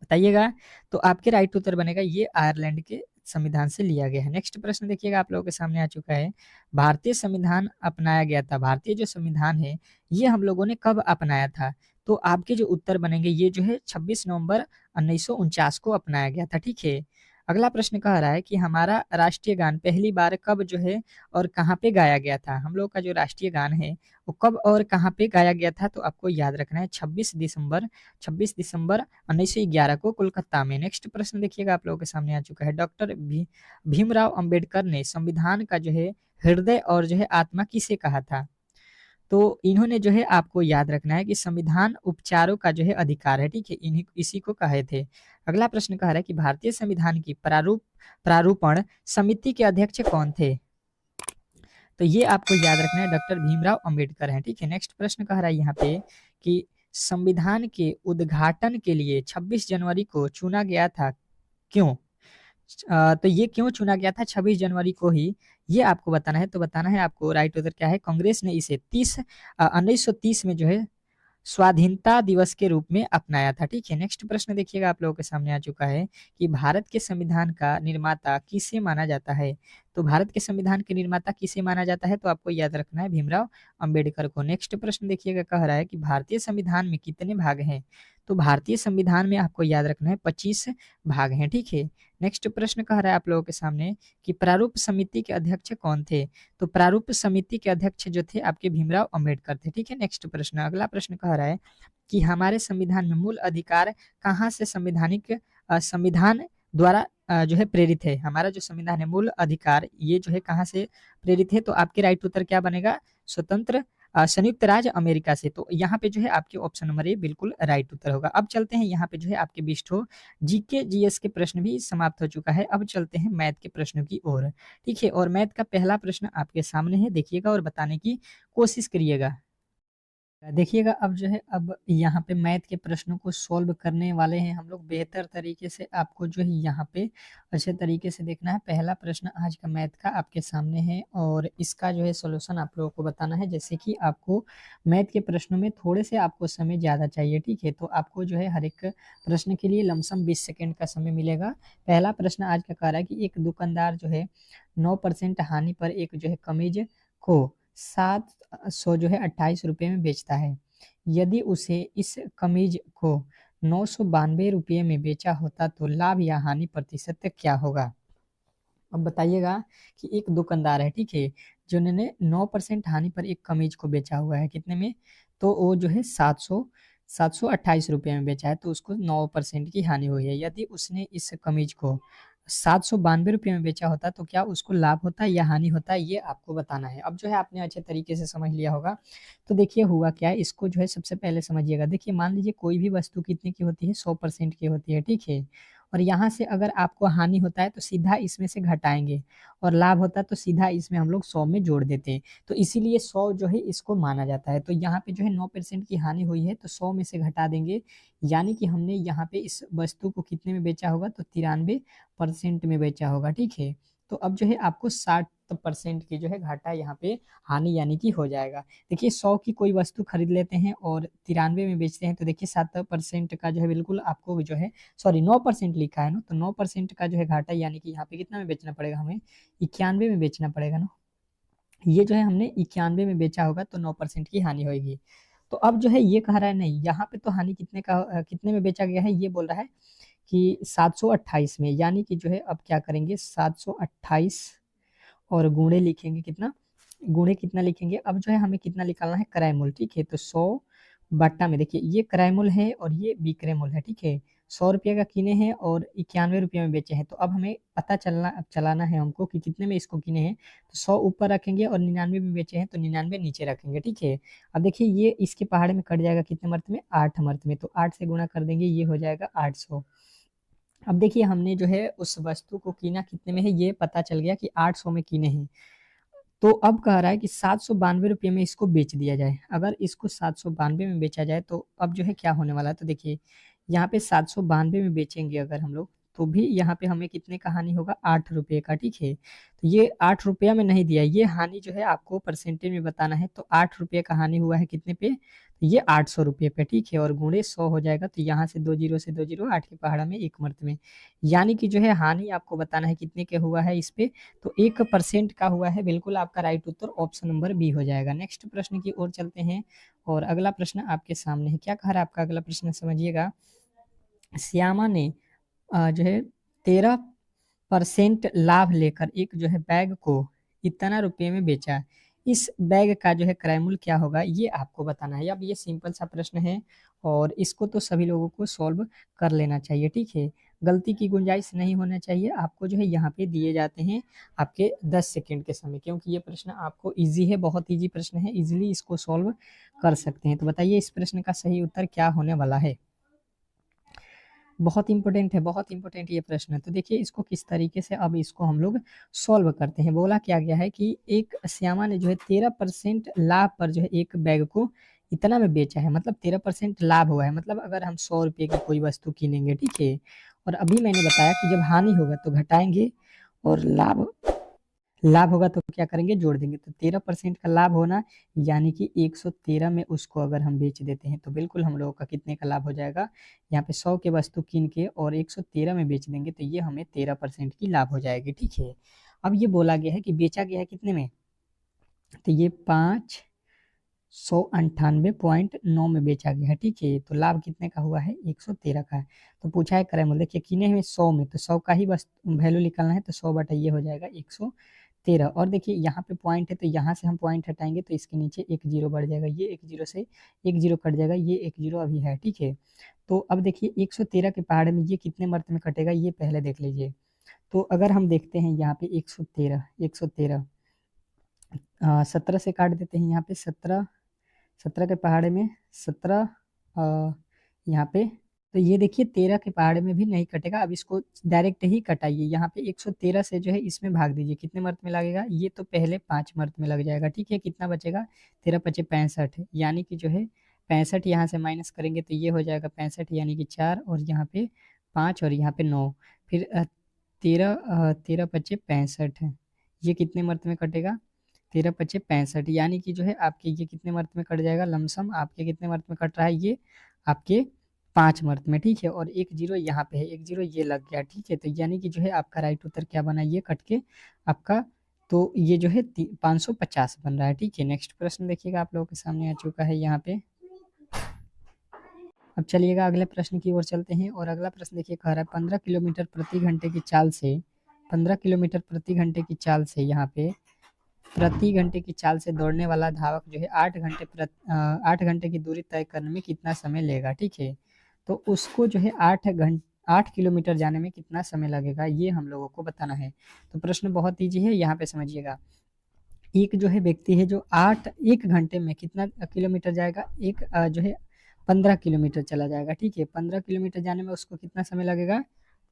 A: बताइएगा। तो आपके राइट उत्तर बनेगा ये आयरलैंड के संविधान से लिया गया है। नेक्स्ट प्रश्न देखिएगा आप लोगों के सामने आ चुका है, भारतीय संविधान अपनाया गया था, भारतीय जो संविधान है ये हम लोगों ने कब अपनाया था, तो आपके जो उत्तर बनेंगे ये जो है 26 नवंबर 1949 को अपनाया गया था। ठीक है, अगला प्रश्न कह रहा है कि हमारा राष्ट्रीय गान पहली बार कब जो है और कहाँ पे गाया गया था। हम लोग का जो राष्ट्रीय गान है वो कब और कहाँ पे गाया गया था, तो आपको याद रखना है 26 दिसंबर 1911 को कोलकाता में। नेक्स्ट प्रश्न देखिएगा आप लोगों के सामने आ चुका है, डॉक्टर भीमराव अंबेडकर ने संविधान का जो है हृदय और जो है आत्मा किसे कहा था, तो इन्होंने जो है आपको याद रखना है कि संविधान उपचारों का जो है अधिकार है, ठीक है, इन्हीं इसी को कहे थे। अगला प्रश्न कह रहा है कि भारतीय संविधान की प्रारूपण समिति के अध्यक्ष कौन थे? तो ये आपको याद रखना है, डॉक्टर भीमराव अंबेडकर हैं, ठीक है। नेक्स्ट प्रश्न कह रहा है यहाँ पे कि संविधान के उद्घाटन के लिए 26 जनवरी को चुना गया था, क्यों? तो ये क्यों चुना गया था 26 जनवरी को ही, ये आपको बताना है। तो बताना है आपको, राइट उत्तर क्या है, कांग्रेस ने इसे 1930 में जो है स्वाधीनता दिवस के रूप में अपनाया था, ठीक है। नेक्स्ट प्रश्न देखिएगा, आप लोगों के सामने आ चुका है कि भारत के संविधान का निर्माता किसे माना जाता है? तो भारत के संविधान के निर्माता किसे माना जाता है? तो आपको याद रखना है भीमराव अंबेडकर को। नेक्स्ट प्रश्न देखिएगा, कह रहा है कि भारतीय संविधान में कितने भाग हैं? तो भारतीय संविधान में आपको याद रखना है 25 भाग हैं, ठीक है। नेक्स्ट प्रश्न कह रहा है आप लोगों के सामने कि प्रारूप समिति के अध्यक्ष कौन थे? तो प्रारूप समिति के अध्यक्ष जो थे आपके भीमराव अंबेडकर थे, ठीक है। नेक्स्ट प्रश्न, अगला प्रश्न कह रहा है कि हमारे संविधान में मूल अधिकार कहाँ से संविधान द्वारा जो है प्रेरित है? हमारा जो संविधान है मूल अधिकार ये जो है कहाँ से प्रेरित है? तो आपके राइट उत्तर क्या बनेगा? स्वतंत्र संयुक्त राज्य अमेरिका से। तो यहाँ पे जो है आपके ऑप्शन नंबर ए बिल्कुल राइट उत्तर होगा। अब चलते हैं यहाँ पे जो है आपके 20 जीके जीएस के प्रश्न भी समाप्त हो चुका है। अब चलते हैं मैथ के प्रश्नों की ओर, ठीक है। और मैथ का पहला प्रश्न आपके सामने है, देखिएगा और बताने की कोशिश करिएगा। देखिएगा अब जो है, अब यहाँ पे मैथ के प्रश्नों को सॉल्व करने वाले हैं हम लोग बेहतर तरीके से। आपको जो है यहाँ पे अच्छे तरीके से देखना है। पहला प्रश्न आज का मैथ का आपके सामने है और इसका जो है सॉल्यूशन आप लोगों को बताना है। जैसे कि आपको मैथ के प्रश्नों में थोड़े से आपको समय ज़्यादा चाहिए, ठीक है। तो आपको जो है हर एक प्रश्न के लिए लमसम 20 सेकेंड का समय मिलेगा। पहला प्रश्न आज का कह रहा है कि एक दुकानदार जो है 9% हानि पर एक जो है कमीज को 700 जो है 28 रुपये में बेचता है। यदि उसे इस कमीज को 992 रुपये में बेचा होता तो लाभ या हानि प्रतिशत क्या होगा? अब बताइएगा कि एक दुकानदार है, ठीक है, जिन्होंने 9% हानि पर एक कमीज को बेचा हुआ है, कितने में? तो वो जो है 728 रुपये में बेचा है, तो उसको 9% की हानि हुई है। यदि उसने इस कमीज को 792 रुपये में बेचा होता तो क्या उसको लाभ होता या हानि होता, ये आपको बताना है। अब जो है आपने अच्छे तरीके से समझ लिया होगा। तो देखिए हुआ क्या है, इसको जो है सबसे पहले समझिएगा। देखिए मान लीजिए कोई भी वस्तु कितने की होती है, 100% की होती है, ठीक है। और यहाँ से अगर आपको हानि होता है तो सीधा इसमें से घटाएंगे, और लाभ होता है तो सीधा इसमें हम लोग 100 में जोड़ देते हैं। तो इसीलिए 100 जो है इसको माना जाता है। तो यहाँ पे जो है 9% की हानि हुई है तो 100 में से घटा देंगे, यानी कि हमने यहाँ पे इस वस्तु को कितने में बेचा होगा, तो 93% में बेचा होगा, ठीक है। तो अब जो है आपको 60% की जो है घाटा यहाँ पे हानि यानी कि हो जाएगा। देखिए 100 की कोई वस्तु खरीद लेते हैं और 93 में बेचते हैं, तो देखिए 7% का जो है बिल्कुल आपको जो है, सॉरी 9% लिखा है ना, तो 9% का जो है घाटा यानी कि यहाँ पे कितना में बेचना पड़ेगा हमें, 91 में बेचना पड़ेगा ना। ये जो है हमने 91 में बेचा होगा तो 9% की हानि होगी। तो अब जो है ये कह रहा है नहीं, यहाँ पे तो हानि कितने में बेचा गया है, ये बोल रहा है कि 728 में, यानी कि जो है अब क्या करेंगे, 728 और गुणे लिखेंगे कितना, गुणे कितना लिखेंगे, अब जो है हमें कितना निकालना है, क्रय मूल्य, ठीक है। तो 100 बट्टा में, देखिए ये क्रय मूल्य है और ये विक्रय मूल्य है, ठीक है। 100 रुपये का किने हैं और 91 रुपये में बेचे हैं। तो अब हमें पता चलाना है हमको कि कितने में इसको किने हैं। तो 100 ऊपर रखेंगे और 99 में बेचे हैं तो 99 नीचे रखेंगे, ठीक है। अब देखिए ये इसके पहाड़े में कट जाएगा कितने मर्त में, 8 मर्त में, तो 8 से गुणा कर देंगे, ये हो जाएगा 800। अब देखिए हमने जो है उस वस्तु को कीना कितने में है, ये पता चल गया कि 800 में कीने हैं। तो अब कह रहा है कि 792 रुपये में इसको बेच दिया जाए। अगर इसको 792 में बेचा जाए तो अब जो है क्या होने वाला है, तो देखिए यहाँ पे 792 में बेचेंगे अगर हम लोग, तो भी यहाँ पे हमें कितने का हानि होगा, 8 रुपये का, ठीक है। तो ये 8 रुपया में नहीं दिया, ये हानि जो है आपको परसेंटेज में बताना है। तो 8 रुपये का हानि हुआ है कितने पे, तो ये 800 रुपये पे, ठीक है। और गुणे 100 हो जाएगा, तो यहाँ से 2 जीरो से 2 जीरो, 8 के पहाड़ा में 1 मर्त में, यानी कि जो है हानि आपको बताना है कितने के हुआ है इस पे, तो 1% का हुआ है। बिल्कुल आपका राइट उत्तर ऑप्शन नंबर बी हो जाएगा। नेक्स्ट प्रश्न की ओर चलते हैं और अगला प्रश्न आपके सामने है। क्या कह रहा है आपका अगला प्रश्न, समझिएगा। श्यामा ने जो है 13% लाभ लेकर एक जो है बैग को इतना रुपये में बेचा, इस बैग का जो है क्रय मूल्य क्या होगा, ये आपको बताना है। अब ये सिंपल सा प्रश्न है और इसको तो सभी लोगों को सॉल्व कर लेना चाहिए, ठीक है। गलती की गुंजाइश नहीं होना चाहिए। आपको जो है यहाँ पे दिए जाते हैं आपके 10 सेकंड के समय, क्योंकि ये प्रश्न आपको ईजी है, बहुत ईजी प्रश्न है, इजीली इसको सॉल्व कर सकते हैं। तो बताइए इस प्रश्न का सही उत्तर क्या होने वाला है। बहुत इंपॉर्टेंट है, बहुत इंपॉर्टेंट ये प्रश्न है। तो देखिए इसको किस तरीके से अब इसको हम लोग सॉल्व करते हैं। बोला क्या गया है कि एक श्यामा ने जो है 13% लाभ पर जो है एक बैग को इतना में बेचा है, मतलब 13% लाभ हुआ है। मतलब अगर हम 100 रुपये की कोई वस्तु किनेंगे, ठीक है, और अभी मैंने बताया कि जब हानि होगा तो घटाएंगे और लाभ लाभ होगा तो क्या करेंगे, जोड़ देंगे। तो 13% का लाभ होना, यानी कि 113 में उसको अगर हम बेच देते हैं तो बिल्कुल हम लोगों का कितने का लाभ हो जाएगा। यहाँ पे 100 के वस्तु कीन के और 113 में बेच देंगे तो ये हमें 13% की लाभ हो जाएगी, ठीक है। अब ये बोला गया है कि बेचा गया है कितने में, तो ये 598.9 में बेचा गया है, ठीक है। तो लाभ कितने का हुआ है, 113 का है। तो पूछा है करे, मतलब देखिए किने में 100 में, तो 100 का ही बस वैल्यू निकालना है, तो 100 बटा ये हो जाएगा 113। और देखिए यहाँ पे पॉइंट है तो यहाँ से हम पॉइंट हटाएंगे तो इसके नीचे एक जीरो बढ़ जाएगा, ये एक जीरो से एक जीरो कट जाएगा, ये एक जीरो अभी है, ठीक है। तो अब देखिए 113 के पहाड़ में ये कितने मर्त में कटेगा, ये पहले देख लीजिए। तो अगर हम देखते हैं यहाँ पे 113 17 से काट देते हैं, यहाँ पे 17 के पहाड़े में 17 यहाँ पे, तो ये देखिए 13 के पहाड़े में भी नहीं कटेगा। अब इसको डायरेक्ट ही कटाइए, यहाँ पे 113 से जो है इसमें भाग दीजिए, कितने मर्त में लगेगा, ये तो पहले 5 मर्त में लग जाएगा, ठीक है। कितना बचेगा, 13 पचे 65, यानी कि जो है 65 यहाँ से माइनस करेंगे तो ये हो जाएगा 65, यानी कि 4, और यहाँ पे 5 और यहाँ पे 9, फिर 13 पचे 65, ये कितने मर्त में कटेगा, 13 पचे 65, यानी कि जो है आपके ये कितने मर्त में कट जाएगा, लमसम आपके कितने मर्त में कट रहा है, ये आपके 5 मर्त में, ठीक है। और एक जीरो यहाँ पे है, एक जीरो ये लग गया, ठीक है। तो यानी कि जो है आपका राइट उत्तर क्या बना, ये कट के आपका, तो ये जो है 550 बन रहा है, ठीक है। नेक्स्ट प्रश्न देखिएगा, आप लोगों के सामने आ चुका है यहाँ पे। अब चलिएगा अगले प्रश्न की ओर चलते हैं, और अगला प्रश्न देखिए कह रहा है 15 किलोमीटर प्रति घंटे की चाल से, 15 किलोमीटर प्रति घंटे की चाल से यहाँ पे प्रति घंटे की चाल से दौड़ने वाला धावक जो है 8 घंटे की दूरी तय करने में कितना समय लेगा, ठीक है। तो उसको जो है 8 किलोमीटर जाने में कितना समय लगेगा, ये हम लोगों को बताना है। तो प्रश्न बहुत ईजी है, यहाँ पे समझिएगा। एक जो है व्यक्ति है जो 1 घंटे में कितना किलोमीटर जाएगा, एक जो है 15 किलोमीटर चला जाएगा, ठीक है। 15 किलोमीटर जाने में उसको कितना समय लगेगा,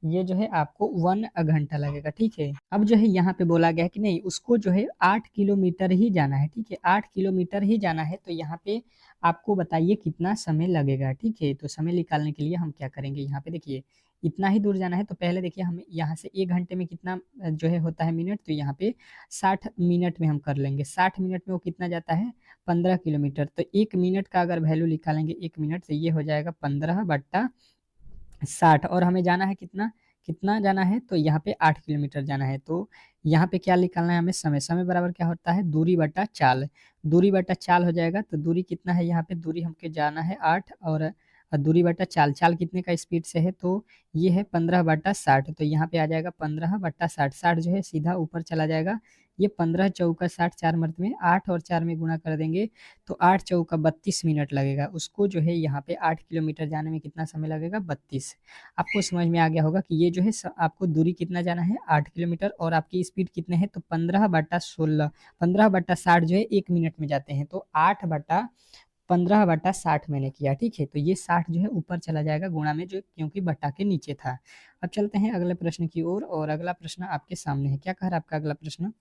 A: ये जो है आपको 1 घंटा लगेगा, ठीक है। अब जो है यहाँ पे बोला गया है कि नहीं, उसको जो है 8 किलोमीटर ही जाना है, ठीक है, 8 किलोमीटर ही जाना है। तो यहाँ पे आपको बताइए कितना समय लगेगा, ठीक है। तो समय निकालने के लिए हम क्या करेंगे, यहाँ पे देखिए इतना ही दूर जाना है, तो पहले देखिए हम यहाँ से 1 घंटे में कितना जो है होता है मिनट, तो यहाँ पे 60 मिनट में हम कर लेंगे। 60 मिनट में वो कितना जाता है, 15 किलोमीटर। तो 1 मिनट का अगर वैल्यू निकालेंगे 1 मिनट, तो ये हो जाएगा 15/60, और हमें जाना है कितना, कितना जाना है, तो यहाँ पे 8 किलोमीटर जाना है। तो यहाँ पे क्या निकालना है हमें, समय, समय बराबर क्या होता है, दूरी बटा चाल, दूरी बटा चाल हो जाएगा। तो दूरी कितना है, यहाँ पे दूरी हमके जाना है 8, और दूरी बटा चाल, चाल कितने का स्पीड से है, तो ये है 15/60। तो यहाँ पे आ जाएगा 15/60, 60 जो है सीधा ऊपर चला जाएगा, ये 15 चौका 60, 4 मर्द में 8 और 4 में गुणा कर देंगे, तो 8 चौका 32 मिनट लगेगा। उसको जो है यहाँ पे 8 किलोमीटर जाने में कितना समय लगेगा, 32। आपको समझ में आ गया होगा कि ये जो है आपको दूरी कितना जाना है, 8 किलोमीटर, और आपकी स्पीड कितने है, तो 15/16, 15/60 जो है 1 मिनट में जाते हैं, तो 8/15/60 मैंने किया, ठीक है। तो ये 60 जो है ऊपर चला जाएगा गुणा में, जो क्योंकि बटा के नीचे था। अब चलते हैं अगले प्रश्न की ओर, और अगला प्रश्न आपके सामने है। क्या कह रहा है आपका अगला प्रश्न,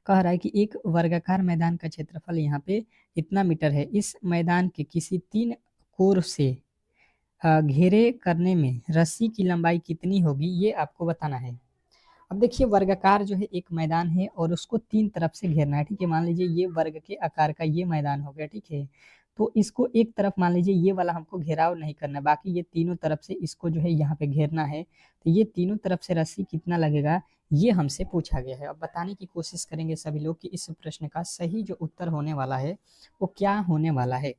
A: कह रहा है कि एक वर्गाकार मैदान का क्षेत्रफल यहाँ पे इतना मीटर है, इस मैदान के किसी 3 कोर से घेरे करने में रस्सी की लंबाई कितनी होगी, ये आपको बताना है। अब देखिए वर्गाकार जो है एक मैदान है और उसको 3 तरफ से घेरना है, ठीक है। मान लीजिए ये वर्ग के आकार का ये मैदान हो गया, ठीक है। तो इसको एक तरफ मान लीजिए ये वाला हमको घेराव नहीं करना, बाकी ये तीनों तरफ से इसको जो है यहाँ पे घेरना है। तो ये तीनों तरफ से रस्सी कितना लगेगा, ये हमसे पूछा गया है। अब बताने की कोशिश करेंगे सभी लोग कि इस प्रश्न का सही जो उत्तर होने वाला है वो क्या होने वाला है।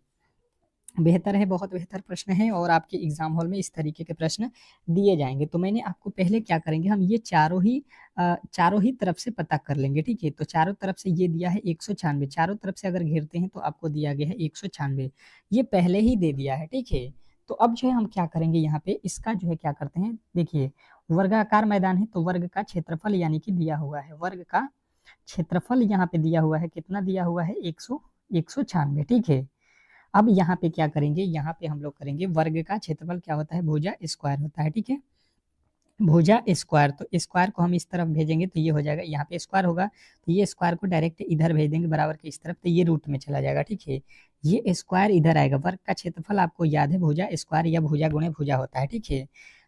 A: बेहतर है, बहुत बेहतर प्रश्न है, और आपके एग्जाम हॉल में इस तरीके के प्रश्न दिए जाएंगे। तो मैंने आपको पहले क्या करेंगे, हम ये चारों ही तरफ से पता कर लेंगे, ठीक है। तो चारों तरफ से ये दिया है 196, चारों तरफ से अगर घेरते हैं तो आपको दिया गया है 196, ये पहले ही दे दिया है, ठीक है। तो अब जो है हम क्या करेंगे यहाँ पे इसका जो है क्या करते हैं, देखिए वर्गाकार मैदान है तो वर्ग का क्षेत्रफल यानी कि दिया हुआ है, वर्ग का क्षेत्रफल यहाँ पे दिया हुआ है, कितना दिया हुआ है 196, ठीक है। अब यहाँ पे क्या करेंगे, यहाँ पे हम लोग करेंगे वर्ग का क्षेत्रफल क्या होता है, भुजा स्क्वायर होता है, ठीक है। भुजा स्क्वायर, तो स्क्वायर को हम इस तरफ भेजेंगे तो ये हो जाएगा, यहाँ पे स्क्वायर होगा तो ये स्क्वायर को डायरेक्ट इधर भेज देंगे बराबर के इस तरफ, तो ये रूट में चला जाएगा, ठीक है। ये स्क्वायर इधर आएगा, वर्ग का क्षेत्रफल आपको याद है भुजा स्क्वायर या भुजा गुणे भुजा होता है, ठीक है।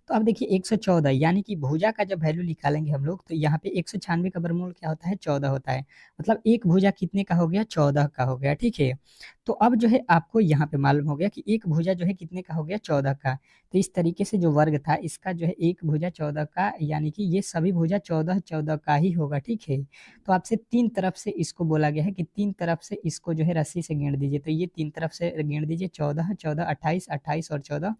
A: तो अब देखिए 114 यानी कि भुजा का जब वैल्यू निकालेंगे हम लोग तो यहाँ पे 196 का वर्गमूल क्या होता है, 14 होता है। मतलब एक भुजा कितने का हो गया, 14 का हो गया, ठीक है। तो अब जो है आपको यहाँ पे मालूम हो गया कि एक भुजा जो है कितने का हो गया, 14 का। तो इस तरीके से जो वर्ग था इसका जो है एक भुजा 14 का, यानी कि ये सभी भुजा 14 14 का ही होगा, ठीक है। तो आपसे तीन तरफ से इसको बोला गया है कि तीन तरफ से इसको जो है रस्सी से गिन दीजिए, तो ये तीन तरफ से गिन दीजिए, 14 14 28 28 और 14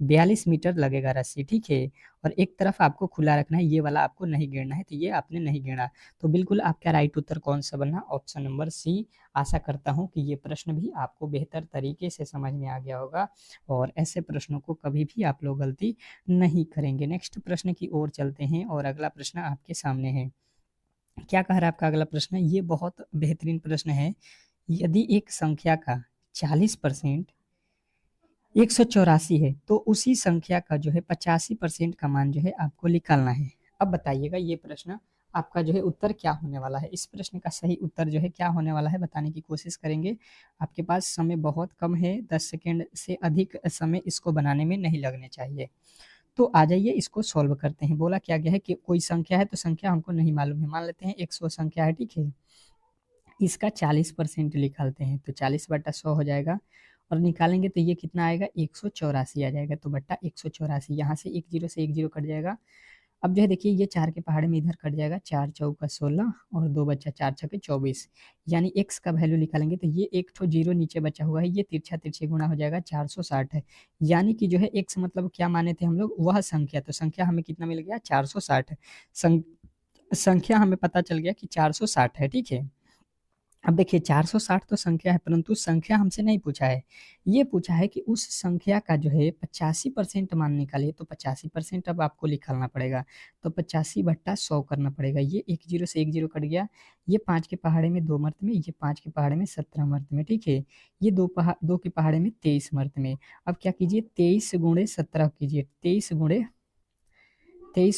A: 42 मीटर लगेगा रस्सी, ठीक है। और एक तरफ आपको खुला रखना है, ये वाला आपको नहीं गिनना है, तो ये आपने नहीं गिना। तो बिल्कुल आपका राइट उत्तर कौन सा बनना, ऑप्शन नंबर सी। आशा करता हूँ कि ये प्रश्न भी आपको बेहतर तरीके से समझ में आ गया होगा और ऐसे प्रश्नों को कभी भी आप लोग गलती नहीं करेंगे। नेक्स्ट प्रश्न की ओर चलते हैं और अगला प्रश्न आपके सामने है। क्या कह रहा है आपका अगला प्रश्न, ये बहुत बेहतरीन प्रश्न है। यदि एक संख्या का 40% 184 है तो उसी संख्या का जो है 85% का मान जो है आपको निकालना है। अब बताइएगा ये प्रश्न आपका जो है उत्तर क्या होने वाला है, इस प्रश्न का सही उत्तर जो है क्या होने वाला है बताने की कोशिश करेंगे। आपके पास समय बहुत कम है, 10 सेकेंड से अधिक समय इसको बनाने में नहीं लगने चाहिए। तो आ जाइए इसको सॉल्व करते हैं। बोला क्या गया है कि कोई संख्या है तो संख्या हमको नहीं मालूम है, मान लेते हैं 100 संख्या है, ठीक है। इसका 40% निकालते हैं तो 40/100 हो जाएगा और निकालेंगे तो ये कितना आएगा, 184 आ जाएगा। तो बट्टा 184, यहाँ से एक जीरो से एक जीरो कट जाएगा। अब जो है देखिए ये 4 के पहाड़े में इधर कट जाएगा, 4 चौका 16 और 2 बच्चा 4 छके 24, यानी x का वैल्यू निकालेंगे तो ये एक ठो जीरो नीचे बचा हुआ है, ये तिरछा तिरछे गुणा हो जाएगा, 460 है। यानी कि जो है x मतलब क्या माने थे हम लोग, वह संख्या, तो संख्या हमें कितना मिल गया, 460। संख्या हमें पता चल गया कि 460 है, ठीक है। अब देखिए 460 तो संख्या है परंतु संख्या हमसे नहीं पूछा है, ये पूछा है कि उस संख्या का जो है 85% मान निकालिए, तो 85% अब आपको निकालना पड़ेगा। तो 85/100 करना पड़ेगा, ये एक जीरो से एक जीरो कट गया, ये 5 के पहाड़े में 2 मर्त में, ये 5 के पहाड़े में 17 मर्त में, ठीक है। ये 2 के पहाड़े में 23 मर्त में। अब क्या कीजिए 23 गुणे 17 कीजिए, 23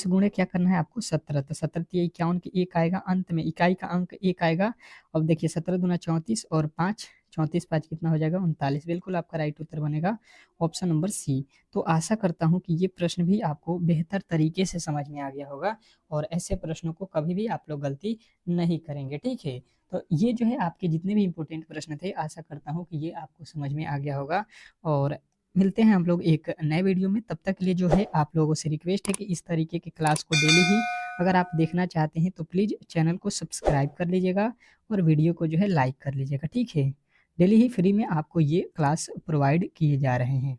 A: गुणे क्या करना है आपको 17, तो 17 51 के एक आएगा, अंत में इकाई का अंक एक आएगा। अब देखिए 17 दूना 34 और 5 34 5 कितना हो जाएगा 39, बिल्कुल आपका राइट उत्तर बनेगा ऑप्शन नंबर सी। तो आशा करता हूं कि ये प्रश्न भी आपको बेहतर तरीके से समझ में आ गया होगा और ऐसे प्रश्नों को कभी भी आप लोग गलती नहीं करेंगे, ठीक है। तो ये जो है आपके जितने भी इंपॉर्टेंट प्रश्न थे, आशा करता हूँ कि ये आपको समझ में आ गया होगा और मिलते हैं हम लोग एक नए वीडियो में। तब तक के लिए जो है आप लोगों से रिक्वेस्ट है कि इस तरीके की क्लास को डेली ही अगर आप देखना चाहते हैं तो प्लीज़ चैनल को सब्सक्राइब कर लीजिएगा और वीडियो को जो है लाइक कर लीजिएगा, ठीक है। डेली ही फ्री में आपको ये क्लास प्रोवाइड किए जा रहे हैं।